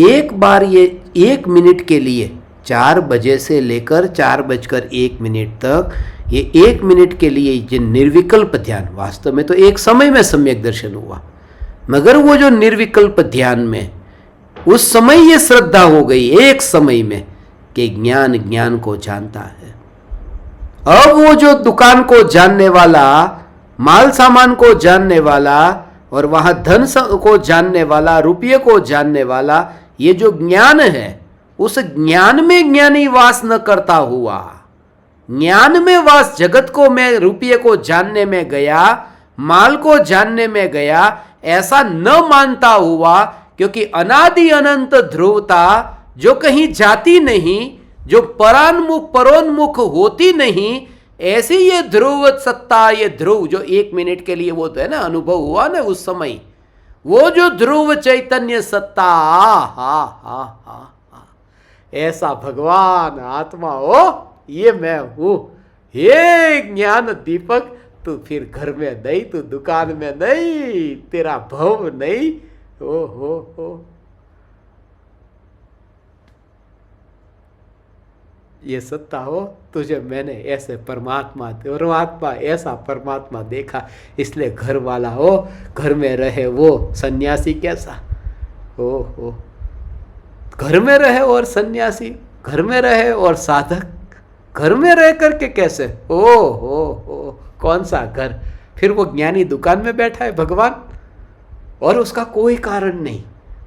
एक बार ये 1 मिनट के लिए 4 बजे से लेकर 4:01 तक, ये 1 मिनट के लिए जो निर्विकल्प ध्यान, वास्तव में तो एक समय में सम्यक दर्शन हुआ, मगर वो जो निर्विकल्प ध्यान में उस समय ये श्रद्धा हो गई एक समय में कि ज्ञान ज्ञान को जानता है। अब वो जो दुकान को जानने वाला, माल सामान को जानने वाला और वहां धन को जानने वाला, रुपये को जानने वाला, ये जो ज्ञान है, उस ज्ञान में ज्ञानी वास न करता हुआ, ज्ञान में वास, जगत को मैं रुपये को जानने में गया, माल को जानने में गया, ऐसा न मानता हुआ, क्योंकि अनादि अनंत ध्रुवता जो कहीं जाती नहीं, जो परोन्मुख होती नहीं, ऐसी ये ध्रुव सत्ता, ये ध्रुव जो 1 मिनट के लिए वो है ना अनुभव हुआ ना उस समय, वो जो ध्रुव चैतन्य सत्ता, हा हा हा, ऐसा भगवान आत्मा हो, ये मैं हूं। हे ज्ञान दीपक, तू फिर घर में नहीं, तू दुकान में नहीं, तेरा भव नहीं, ओ हो, ये सत्ता हो, तुझे मैंने ऐसे परमात्मा ऐसा परमात्मा देखा, इसलिए घर वाला हो, घर में रहे वो सन्यासी कैसा हो, घर में रहे और सन्यासी, घर में रहे और साधक, घर में रह करके कैसे हो, कौन सा घर? फिर वो ज्ञानी दुकान में बैठा है भगवान, और उसका कोई कारण नहीं,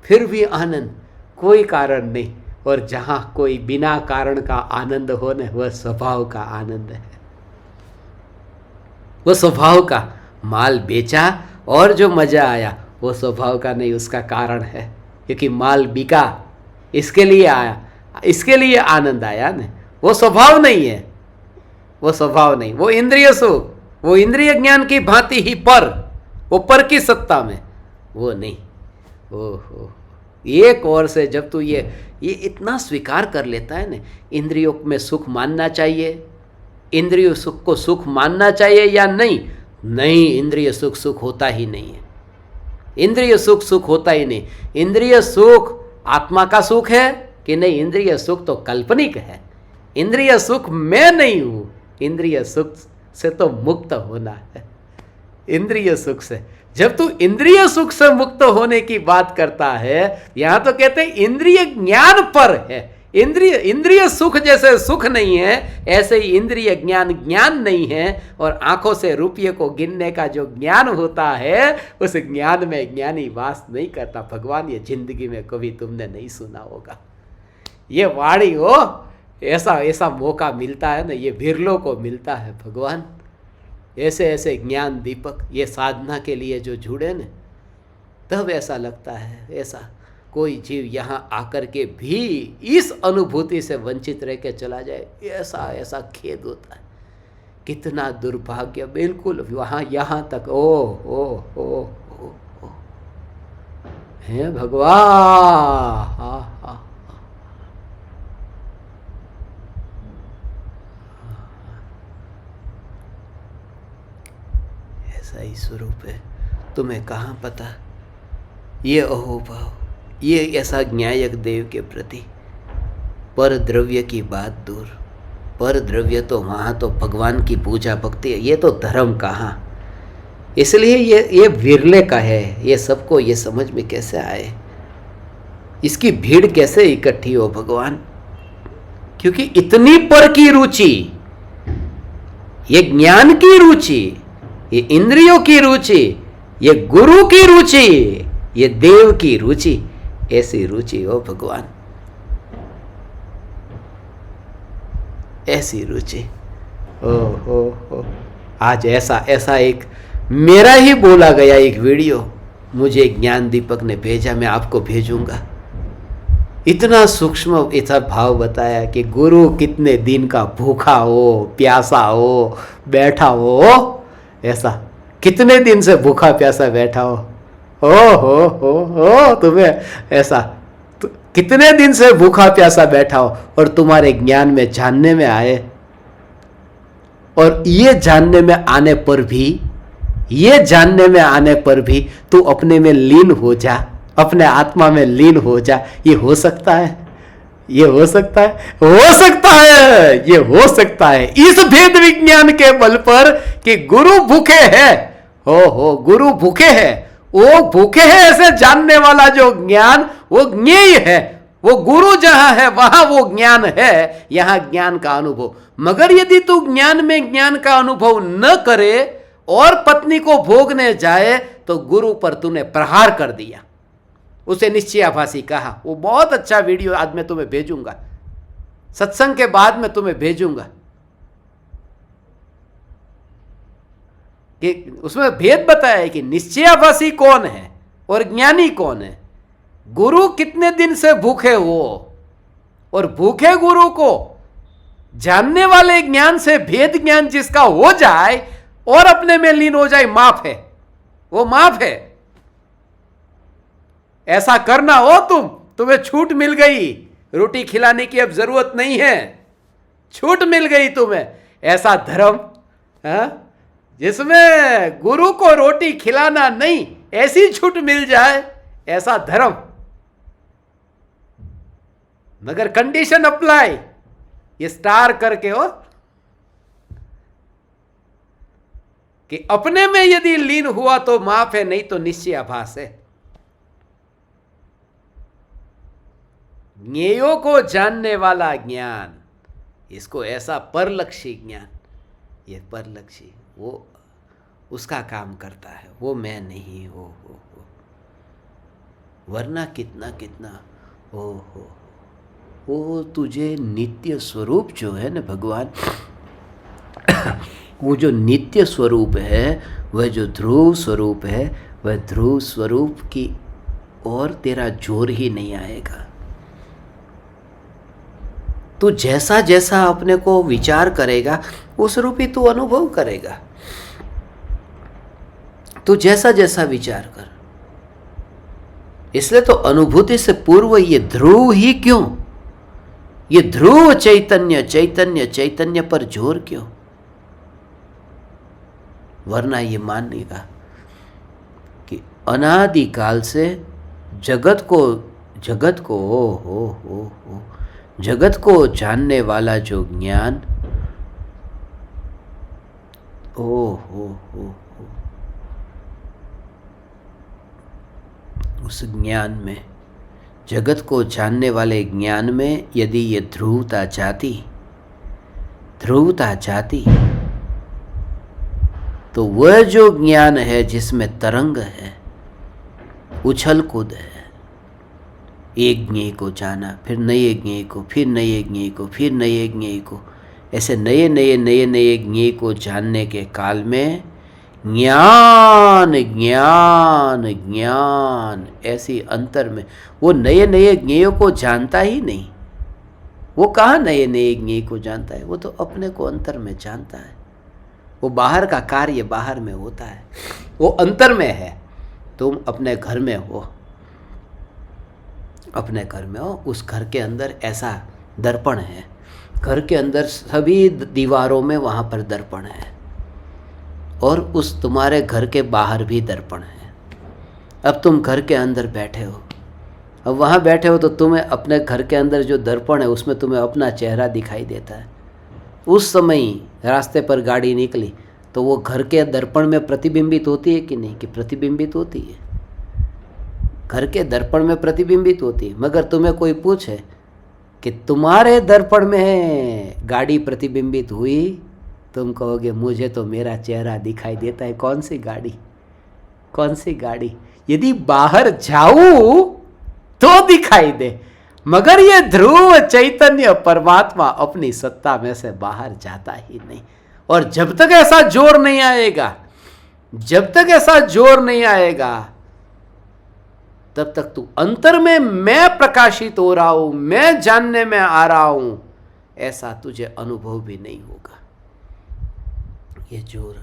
फिर भी आनंद, कोई कारण नहीं। और जहां कोई बिना कारण का आनंद हो न, वह स्वभाव का आनंद है, वो स्वभाव का। माल बेचा और जो मजा आया वो स्वभाव का नहीं, उसका कारण है, क्योंकि माल बिका, इसके लिए आया, इसके लिए आनंद आया न, वो स्वभाव नहीं है, वो स्वभाव नहीं, वो इंद्रिय सुख, वो इंद्रिय ज्ञान की भांति ही पर, वो पर की सत्ता में, वो नहीं। ओहो, एक और से जब तू ये इतना स्वीकार कर लेता है ना, इंद्रियों में सुख मानना चाहिए, इंद्रिय सुख को सुख मानना चाहिए या नहीं? नहीं, इंद्रिय सुख सुख होता ही नहीं है, इंद्रिय सुख सुख होता ही नहीं। इंद्रिय सुख आत्मा का सुख है कि नहीं? इंद्रिय सुख तो काल्पनिक है, इंद्रिय सुख मैं नहीं हूं, इंद्रिय सुख से तो मुक्त होना है, इंद्रिय सुख से। जब तू इंद्रिय सुख से मुक्त होने की बात करता है, यहां तो कहते हैं इंद्रिय ज्ञान पर है। इंद्रिय सुख जैसे सुख नहीं है, ऐसे ही इंद्रिय ज्ञान नहीं है। और आंखों से रुपये को गिनने का जो ज्ञान होता है, उस ज्ञान में ज्ञानी वास नहीं करता। भगवान ये जिंदगी में कभी तुमने नहीं सुना होगा, ये वाणी हो, ऐसा मौका मिलता है ना, ये बिरलों को मिलता है। भगवान ऐसे ऐसे ज्ञान दीपक ये साधना के लिए जो जुड़े न, तब ऐसा लगता है, ऐसा कोई जीव यहाँ आकर के भी इस अनुभूति से वंचित रह के चला जाए, ऐसा खेद होता है। कितना दुर्भाग्य, बिल्कुल वहाँ यहाँ तक। ओ हे भगवान, हा। ऐसा ही स्वरूप है, तुम्हें कहाँ पता। ये अहोभाव, ये ऐसा न्यायक देव के प्रति, पर द्रव्य की बात दूर, पर द्रव्य तो वहाँ तो भगवान की पूजा भक्ति है, ये तो धर्म कहाँ। इसलिए ये विरले का है, ये सबको ये समझ में कैसे आए, इसकी भीड़ कैसे इकट्ठी हो भगवान। क्योंकि इतनी पर की रुचि, ये ज्ञान की रुचि, ये इंद्रियों की रुचि, ये गुरु की रुचि, ये देव की रुचि, ऐसी रुचि हो भगवान, ऐसी रुचि। हो आज ऐसा एक मेरा ही बोला गया एक वीडियो मुझे ज्ञान दीपक ने भेजा, मैं आपको भेजूंगा। इतना सूक्ष्म ऐसा भाव बताया कि गुरु कितने दिन का भूखा हो, प्यासा हो, बैठा हो, ऐसा कितने दिन से भूखा प्यासा बैठा हो तुम्हें ऐसा कितने दिन से भूखा प्यासा बैठा हो, और तुम्हारे ज्ञान में जानने में आए, और ये जानने में आने पर भी तू अपने में लीन हो जा, अपने आत्मा में लीन हो जा। ये हो सकता है, ये हो सकता है, हो सकता है, ये हो सकता है इस भेद विज्ञान के बल पर कि गुरु भूखे है। हो गुरु भूखे है, वो भूखे है ऐसे जानने वाला जो ज्ञान, वो ज्ञेय है। वो गुरु जहां है वहां वो ज्ञान है, यहां ज्ञान का अनुभव। मगर यदि तू ज्ञान में ज्ञान का अनुभव न करे और पत्नी को भोगने जाए, तो गुरु पर तूने प्रहार कर दिया। उसे निश्चयाभासी कहा। वो बहुत अच्छा वीडियो आज मैं तुम्हें भेजूंगा, सत्संग के बाद में तुम्हें भेजूंगा, कि उसमें भेद बताया है कि निश्चयाभासी कौन है और ज्ञानी कौन है। गुरु कितने दिन से भूखे हो, और भूखे गुरु को जानने वाले ज्ञान से भेद ज्ञान जिसका हो जाए और अपने में लीन हो जाए, माफ है, वो माफ है। ऐसा करना हो तुम्हें छूट मिल गई, रोटी खिलाने की अब जरूरत नहीं है, छूट मिल गई तुम्हें। ऐसा धर्म जिसमें गुरु को रोटी खिलाना नहीं, ऐसी छूट मिल जाए, ऐसा धर्म। मगर कंडीशन अप्लाई, ये स्टार करके हो कि अपने में यदि लीन हुआ तो माफ है, नहीं तो निश्चयाभास है। ज्ञेयों को जानने वाला ज्ञान, इसको ऐसा परलक्षी ज्ञान, ये परलक्षी, वो उसका काम करता है, वो मैं नहीं हो। वरना कितना कितना हो वो तुझे नित्य स्वरूप जो है ना भगवान, वो जो नित्य स्वरूप है, वह जो ध्रुव स्वरूप है, वह ध्रुव स्वरूप की और तेरा जोर ही नहीं आएगा। तू जैसा जैसा अपने को विचार करेगा उस रूप ही तू अनुभव करेगा। तू जैसा जैसा विचार कर, इसलिए तो अनुभूति से पूर्व ये ध्रुव ही क्यों, ये ध्रुव चैतन्य चैतन्य चैतन्य पर जोर क्यों। वरना ये मानेगा कि अनादिकाल से जगत को जगत को जानने वाला जो ज्ञान, उस ज्ञान में, जगत को जानने वाले ज्ञान में यदि ये ध्रुवता जाती तो वह जो ज्ञान है जिसमें तरंग है, उछल कूद है, एक ज्ञेय को जाना, फिर नए ज्ञेय को, फिर नए ज्ञेय को, फिर नए ज्ञेय को, ऐसे नए नए नए नए ज्ञेय को जानने के काल में ज्ञान ज्ञान ज्ञान, ऐसी अंतर में वो नए नए ज्ञेयों को जानता ही नहीं। वो कहाँ नए नए ज्ञेय को जानता है, वो तो अपने को अंतर में जानता है। वो बाहर का कार्य बाहर में होता है, वो अंतर में है। तुम अपने घर में हो, अपने घर में हो, उस घर के अंदर ऐसा दर्पण है, घर के अंदर सभी दीवारों में वहाँ पर दर्पण है, और उस तुम्हारे घर के बाहर भी दर्पण है। अब तुम घर के अंदर बैठे हो, अब वहाँ बैठे हो तो तुम्हें अपने घर के अंदर जो दर्पण है उसमें तुम्हें अपना चेहरा दिखाई देता है। उस समय ही रास्ते पर गाड़ी निकली तो वो घर के दर्पण में प्रतिबिंबित होती है कि नहीं, कि प्रतिबिंबित होती है, घर के दर्पण में प्रतिबिंबित होती है। मगर तुम्हें कोई पूछे कि तुम्हारे दर्पण में गाड़ी प्रतिबिंबित हुई, तुम कहोगे मुझे तो मेरा चेहरा दिखाई देता है। कौन सी गाड़ी, कौन सी गाड़ी? यदि बाहर जाऊं तो दिखाई दे, मगर ये ध्रुव चैतन्य परमात्मा अपनी सत्ता में से बाहर जाता ही नहीं। और जब तक ऐसा जोर नहीं आएगा, जब तक ऐसा जोर नहीं आएगा, तब तक तू अंतर में मैं प्रकाशित हो रहा हूं, मैं जानने में आ रहा हूं, ऐसा तुझे अनुभव भी नहीं होगा। ये जोर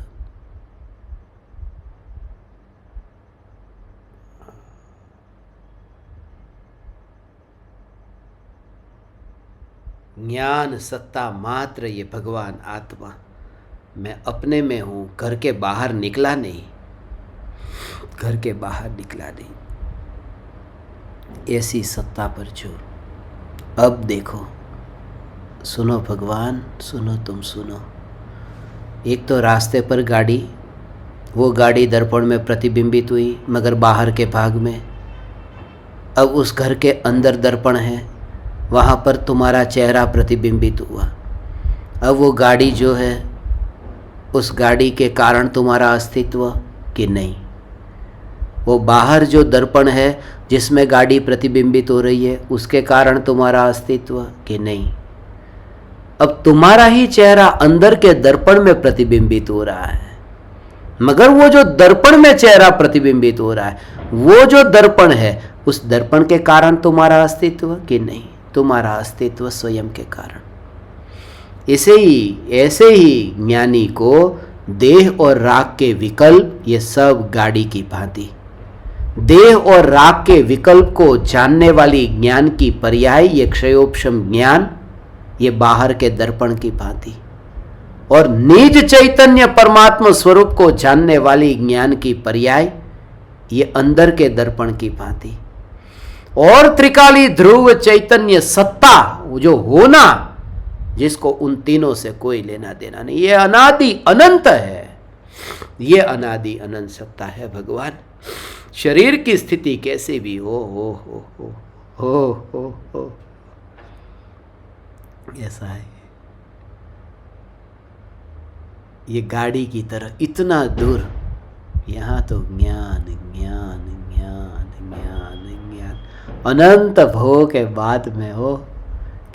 ज्ञान सत्ता मात्र, ये भगवान आत्मा, मैं अपने में हूं, घर के बाहर निकला नहीं, घर के बाहर निकला नहीं, ऐसी सत्ता पर जोर। अब देखो, सुनो भगवान, सुनो, तुम सुनो। एक तो रास्ते पर गाड़ी, वो गाड़ी दर्पण में प्रतिबिंबित हुई मगर बाहर के भाग में। अब उस घर के अंदर दर्पण है, वहाँ पर तुम्हारा चेहरा प्रतिबिंबित हुआ। अब वो गाड़ी जो है, उस गाड़ी के कारण तुम्हारा अस्तित्व कि नहीं, वो बाहर जो दर्पण है जिसमें गाड़ी प्रतिबिंबित हो रही है, उसके कारण तुम्हारा अस्तित्व कि नहीं। अब तुम्हारा ही चेहरा अंदर के दर्पण में प्रतिबिंबित हो रहा है, मगर वो जो दर्पण में चेहरा प्रतिबिंबित हो रहा है, वो जो दर्पण है, उस दर्पण के कारण तुम्हारा अस्तित्व कि नहीं? तुम्हारा अस्तित्व स्वयं के कारण। ऐसे ही ज्ञानी को देह और राग के विकल्प ये सब गाड़ी की भांति, देह और राग के विकल्प को जानने वाली ज्ञान की पर्याय ये क्षयोपशम ज्ञान, ये बाहर के दर्पण की भांति, और निज चैतन्य परमात्मा स्वरूप को जानने वाली ज्ञान की पर्याय ये अंदर के दर्पण की भांति, और त्रिकाली ध्रुव चैतन्य सत्ता जो होना, जिसको उन तीनों से कोई लेना देना नहीं। ये अनादि अनंत है, ये अनादि अनंत सत्ता है भगवान। शरीर की स्थिति कैसे भी हो ऐसा है। ये गाड़ी की तरह इतना दूर, यहाँ तो ज्ञान ज्ञान ज्ञान ज्ञान ज्ञान, अनंत भोग के बाद में हो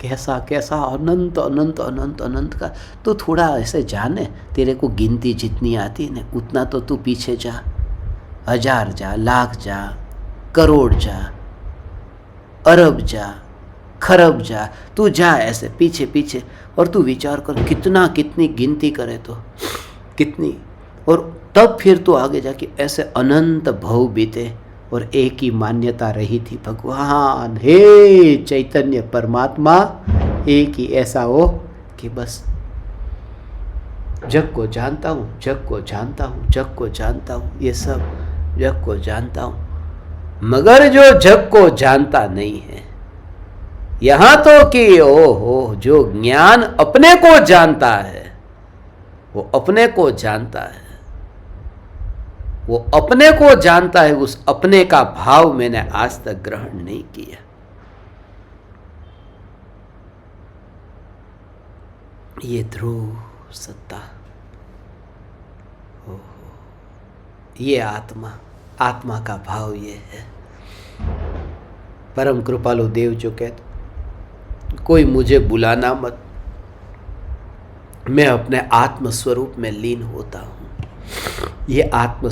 कैसा कैसा अनंत अनंत अनंत अनंत का। तो थोड़ा ऐसे जाने, तेरे को गिनती जितनी आती है ना उतना तो तू पीछे जा, 1000 जा, लाख जा, करोड़ जा, अरब जा, खरब जा, तू जा ऐसे पीछे पीछे, और तू विचार कर कितनी गिनती करे तो कितनी, और तब फिर तू आगे जाके ऐसे अनंत भव बीते, और एक ही मान्यता रही थी, भगवान हे चैतन्य परमात्मा एक ही ऐसा हो कि बस जग को जानता हूँ, जग को जानता हूँ, जग को जानता हूँ, ये सब जग को जानता हूँ। मगर जो जग को जानता नहीं है, यहाँ तो कि ओहो जो ज्ञान अपने को जानता है, वो अपने को जानता है, वो अपने को जानता है, उस अपने का भाव मैंने आज तक ग्रहण नहीं किया। ये ध्रुव सत्ता, ये आत्मा, आत्मा का भाव ये है। परम कृपालु देव जो कहते, कोई मुझे बुलाना मत, मैं अपने आत्म स्वरूप में लीन होता हूँ। ये आत्म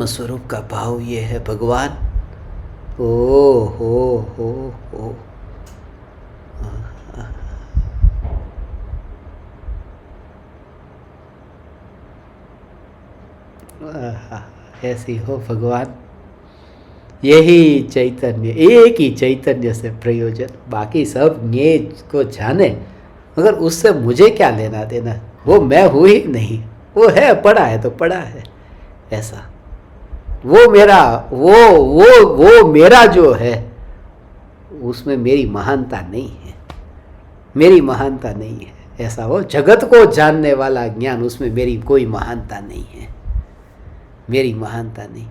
स्वरूप का भाव ये है भगवान। ओ हो ऐसी हो भगवान। यही चैतन्य, एक ही चैतन्य से प्रयोजन, बाकी सब ये को जाने, मगर उससे मुझे क्या लेना देना, वो मैं हूँ ही नहीं, वो है, पड़ा है तो पड़ा है ऐसा। वो मेरा वो मेरा जो है उसमें मेरी महानता नहीं है, मेरी महानता नहीं है ऐसा। वो जगत को जानने वाला ज्ञान, उसमें मेरी कोई महानता नहीं है, मेरी महानता नहीं।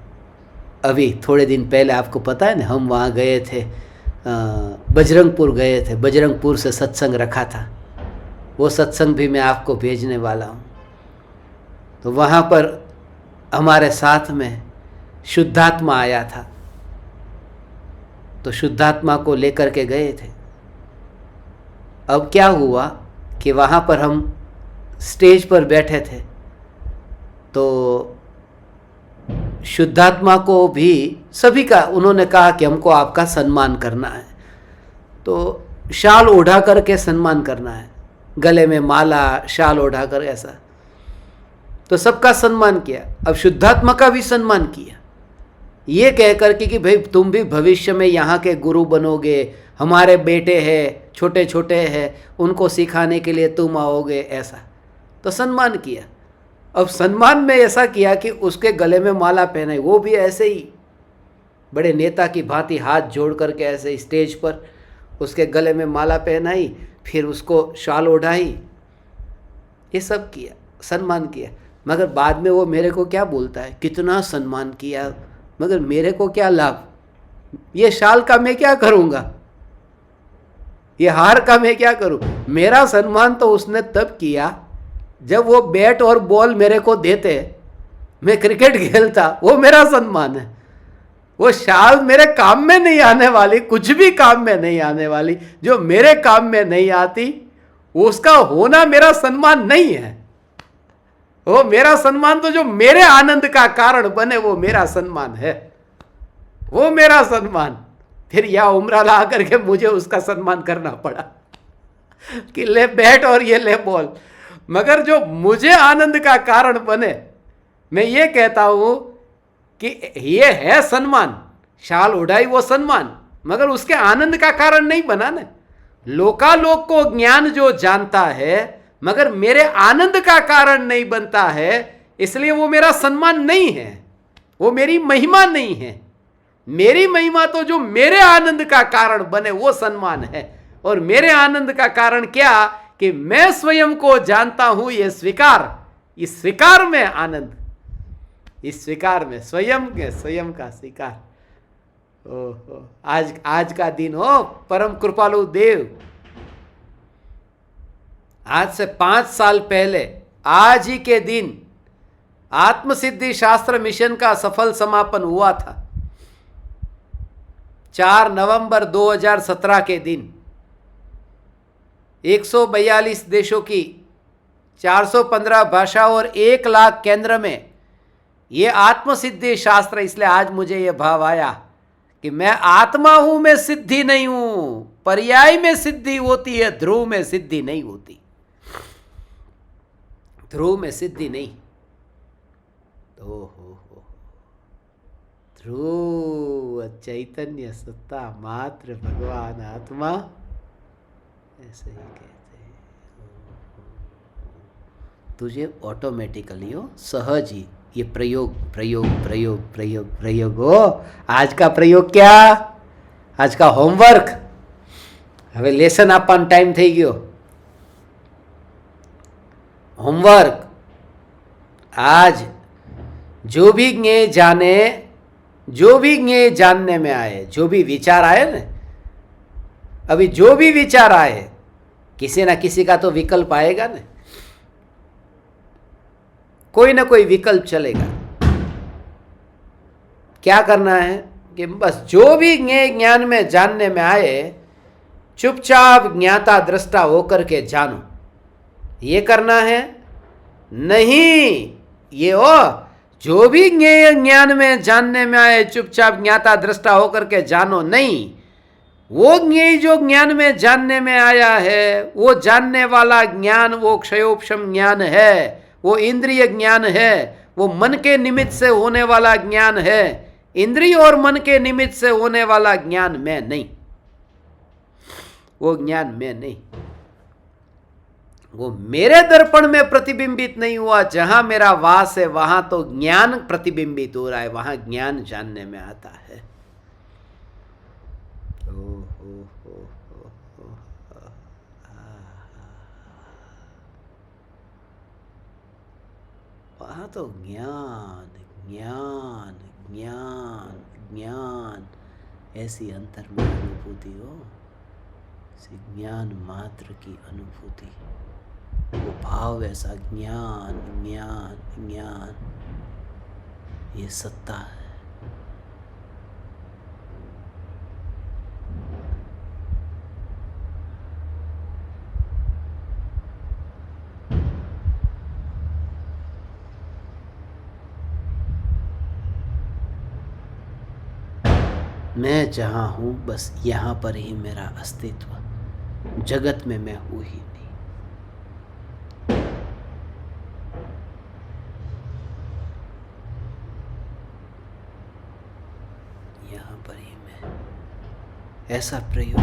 अभी थोड़े दिन पहले आपको पता है ना, हम वहाँ गए थे, बजरंगपुर गए थे, बजरंगपुर से सत्संग रखा था, वो सत्संग भी मैं आपको भेजने वाला हूँ। तो वहाँ पर हमारे साथ में शुद्धात्मा आया था, तो शुद्धात्मा को लेकर के गए थे। अब क्या हुआ कि वहाँ पर हम स्टेज पर बैठे थे, तो शुद्धात्मा को भी सभी का उन्होंने कहा कि हमको आपका सम्मान करना है, तो शाल ओढ़ा करके सम्मान करना है, गले में माला, शाल ओढ़ा कर ऐसा। तो सबका सम्मान किया। अब शुद्धात्मा का भी सम्मान किया, ये कह करके कि भाई तुम भी भविष्य में यहाँ के गुरु बनोगे, हमारे बेटे हैं, छोटे छोटे हैं, उनको सिखाने के लिए तुम आओगे ऐसा। तो सम्मान किया। अब सम्मान में ऐसा किया कि उसके गले में माला पहनाई, वो भी ऐसे ही बड़े नेता की भांति हाथ जोड़ करके ऐसे स्टेज पर उसके गले में माला पहनाई, फिर उसको शाल ओढ़ाई, ये सब किया, सम्मान किया। मगर बाद में वो मेरे को क्या बोलता है, कितना सम्मान किया, मगर मेरे को क्या लाभ, ये शाल का मैं क्या करूँगा, ये हार का मैं क्या करूँ। मेरा सम्मान तो उसने तब किया जब वो बैट और बॉल मेरे को देते, मैं क्रिकेट खेलता, वो मेरा सम्मान है। वो शाल मेरे काम में नहीं आने वाली, कुछ भी काम में नहीं आने वाली, जो मेरे काम में नहीं आती, उसका होना मेरा सम्मान नहीं है। वो मेरा सम्मान तो जो मेरे आनंद का कारण बने वो मेरा सम्मान है, वो मेरा सम्मान। फिर या उम्र ला करके मुझे उसका सम्मान करना पड़ा कि ले बैठ और ये ले बोल, मगर जो मुझे आनंद का कारण बने, मैं ये कहता हूं कि ये है सम्मान। शाल उड़ाई वो सम्मान, मगर उसके आनंद का कारण नहीं बना ना। लोकालोक को ज्ञान जो जानता है मगर मेरे आनंद का कारण नहीं बनता है, इसलिए वो मेरा सम्मान नहीं है, वो मेरी महिमा नहीं है। मेरी महिमा तो जो मेरे आनंद का कारण बने वो सम्मान है। और मेरे आनंद का कारण क्या कि मैं स्वयं को जानता हूं, ये स्वीकार, इस स्वीकार में आनंद, इस स्वीकार में स्वयं का स्वीकार। ओहो, आज का दिन हो परम कृपालु देव। आज से 5 साल पहले आज ही के दिन आत्मसिद्धि शास्त्र मिशन का सफल समापन हुआ था। 4 नवंबर 2017 के दिन 142 देशों की 415 भाषाओं और 1 लाख केंद्र में ये आत्मसिद्धि शास्त्र, इसलिए आज मुझे ये भाव आया कि मैं आत्मा हूं, मैं सिद्धि नहीं हूं। पर्याय में सिद्धि होती है, ध्रुव में सिद्धि नहीं होती, ध्रुव में सिद्धि नहीं। हो ध्रुव चैतन्य सत्ता मात्र भगवान आत्मा, ऐसे ही कहते हैं। तुझे ऑटोमेटिकली हो, सहज ही ये प्रयोग हो। आज का प्रयोग क्या? आज का होमवर्क। હવે લેસન આપવાનો ટાઈમ થઈ ગયો। होमवर्क, आज जो भी ज्ञेय जाने, जो भी ज्ञेय जानने में आए, जो भी विचार आए ना, अभी जो भी विचार आए, किसी ना किसी का तो विकल्प आएगा ना, कोई ना कोई विकल्प चलेगा। क्या करना है कि बस जो भी ज्ञान में जानने में आए, चुपचाप ज्ञाता दृष्टा होकर के जानो, ये करना है। नहीं, ये जो भी ज्ञान में जानने में आए चुपचाप ज्ञाता दृष्टा होकर के जानो नहीं। वो ज्ञेय जो ज्ञान में जानने में आया है, वो जानने वाला ज्ञान वो क्षयोपशम ज्ञान है, वो इंद्रिय ज्ञान है, वो मन के निमित्त से होने वाला ज्ञान है। इंद्रिय और मन के निमित्त से होने वाला ज्ञान में नहीं, वो ज्ञान में नहीं। वो मेरे दर्पण में प्रतिबिंबित नहीं हुआ। जहां मेरा वास है वहां तो ज्ञान प्रतिबिंबित हो रहा है, वहां ज्ञान जानने में आता है। वहां तो ज्ञान ज्ञान ज्ञान ज्ञान, ऐसी अंतर में अनुभूति हो, ज्ञान मात्र की अनुभूति, वो भाव ऐसा ज्ञान ज्ञान ज्ञान, ये सत्ता है। मैं जहाँ हूँ बस यहाँ पर ही मेरा अस्तित्व, जगत में मैं हूँ ही नहीं। यहाँ पर ही मैं, ऐसा प्रयोग।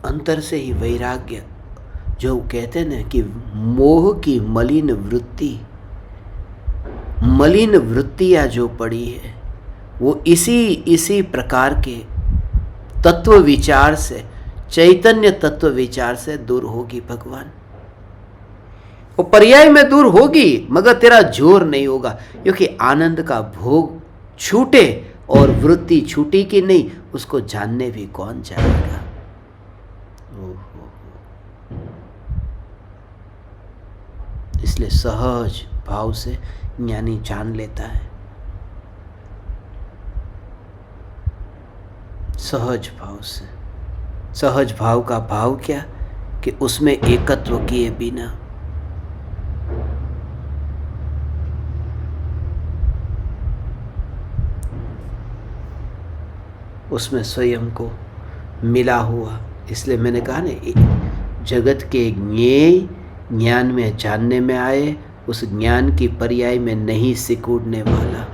अंतर से ही वैराग्य, जो कहते हैं ना कि मोह की मलिन वृत्तियां जो पड़ी है, वो इसी प्रकार के तत्व विचार से, चैतन्य तत्व विचार से दूर होगी भगवान। वो पर्याय में दूर होगी, मगर तेरा जोर नहीं होगा, क्योंकि आनंद का भोग छूटे और वृत्ति छूटी कि नहीं, उसको जानने भी कौन जाएगा। इसलिए सहज भाव से ज्ञानी जान लेता है, सहज भाव से, सहज भाव का भाव क्या कि उसमें एकत्व किए बिना उसमें स्वयं को मिला हुआ। इसलिए मैंने कहा ना, जगत के ज्ञेय ज्ञान में जानने में आए, उस ज्ञान की पर्याय में नहीं सिकुड़ने वाला।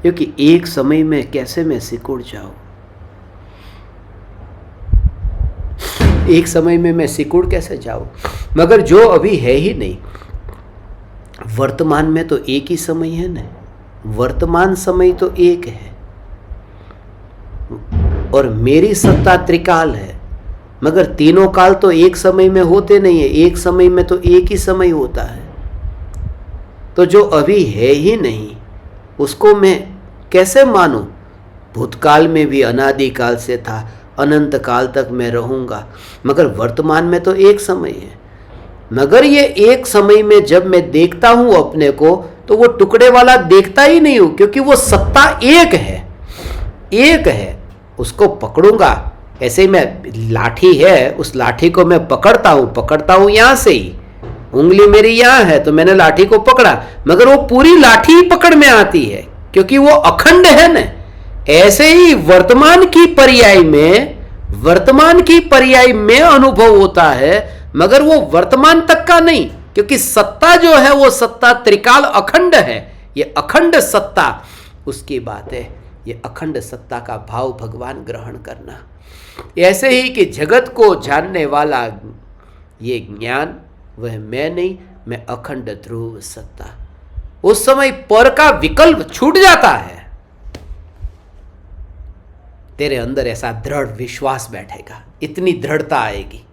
क्योंकि एक समय में कैसे मैं सिकुड़ जाऊं, एक समय में मैं सिकुड़ कैसे जाऊं, मगर जो अभी है ही नहीं, वर्तमान में तो एक ही समय है ना, वर्तमान समय तो एक है और मेरी सत्ता त्रिकाल है, मगर तीनों काल तो एक समय में होते नहीं है, एक समय में तो एक ही समय होता है। तो जो अभी है ही नहीं उसको मैं कैसे मानूं? भूतकाल में भी अनादिकाल से था, अनंत काल तक मैं रहूंगा, मगर वर्तमान में तो एक समय है। मगर ये एक समय में जब मैं देखता हूं अपने को, तो वो टुकड़े वाला देखता ही नहीं हूं, क्योंकि वो सत्ता एक है, एक है। उसको पकड़ूंगा, ऐसे ही मैं, लाठी है, उस लाठी को मैं पकड़ता हूं यहां से ही, उंगली मेरी यहां है तो मैंने लाठी को पकड़ा, मगर वो पूरी लाठी ही पकड़ में आती है क्योंकि वो अखंड है ना। ऐसे ही वर्तमान की पर्याय में अनुभव होता है, मगर वो वर्तमान तक का नहीं, क्योंकि सत्ता जो है वो सत्ता त्रिकाल अखंड है। ये अखंड सत्ता उसकी बात है, ये अखंड सत्ता का भाव भगवान ग्रहण करना। ऐसे ही कि जगत को जानने वाला ये ज्ञान, वह मैं नहीं, मैं अखंड ध्रुव सत्ता। उस समय पर का विकल्प छूट जाता है, तेरे अंदर ऐसा दृढ़ विश्वास बैठेगा, इतनी दृढ़ता आएगी,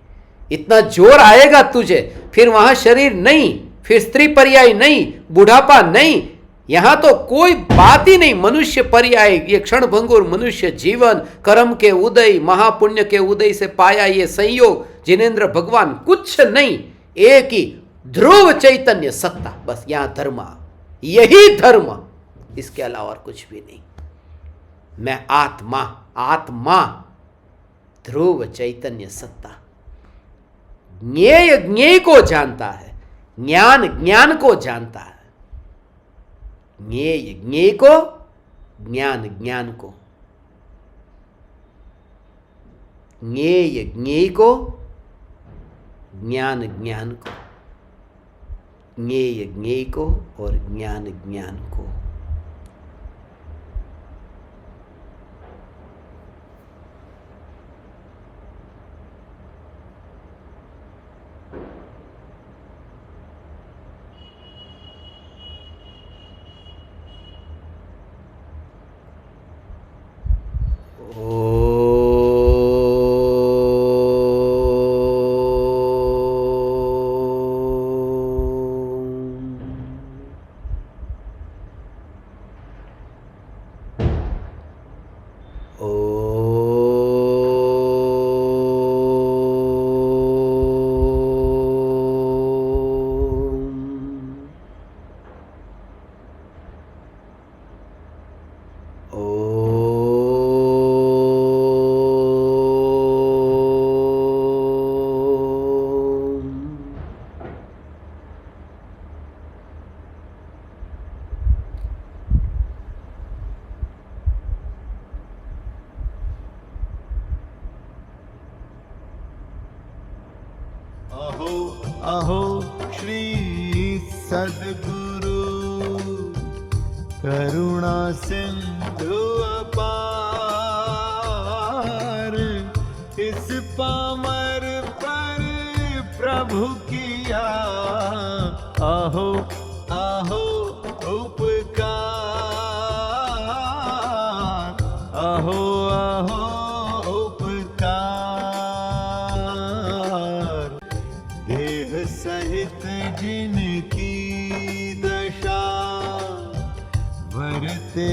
इतना जोर आएगा तुझे। फिर वहां शरीर नहीं, फिर स्त्री पर्याय नहीं, बुढ़ापा नहीं, यहां तो कोई बात ही नहीं। मनुष्य पर्याय, ये क्षण भंगुर मनुष्य जीवन, कर्म के उदय, महापुण्य के उदय से पाया ये संयोग, जिनेंद्र भगवान, कुछ नहीं, एक ही ध्रुव चैतन्य सत्ता, बस यहां धर्म, यही धर्म, इसके अलावा और कुछ भी नहीं। मैं आत्मा, आत्मा ध्रुव चैतन्य सत्ता। ज्ञेय ज्ञेय को जानता है, ज्ञान ज्ञान को जानता है, ज्ञेय ज्ञेय को, ज्ञान ज्ञान को, ज्ञेय ज्ञेय को, ज्ञान ज्ञान को, ज्ञेय ज्ञेय को और ज्ञान ज्ञान को। अहो अहो श्री सद्गुरु करुणा सिंधु अपार, इस पामर पर प्रभु किया अहो अहो उपकार, अहो अहो सहित जिनकी दशा वरते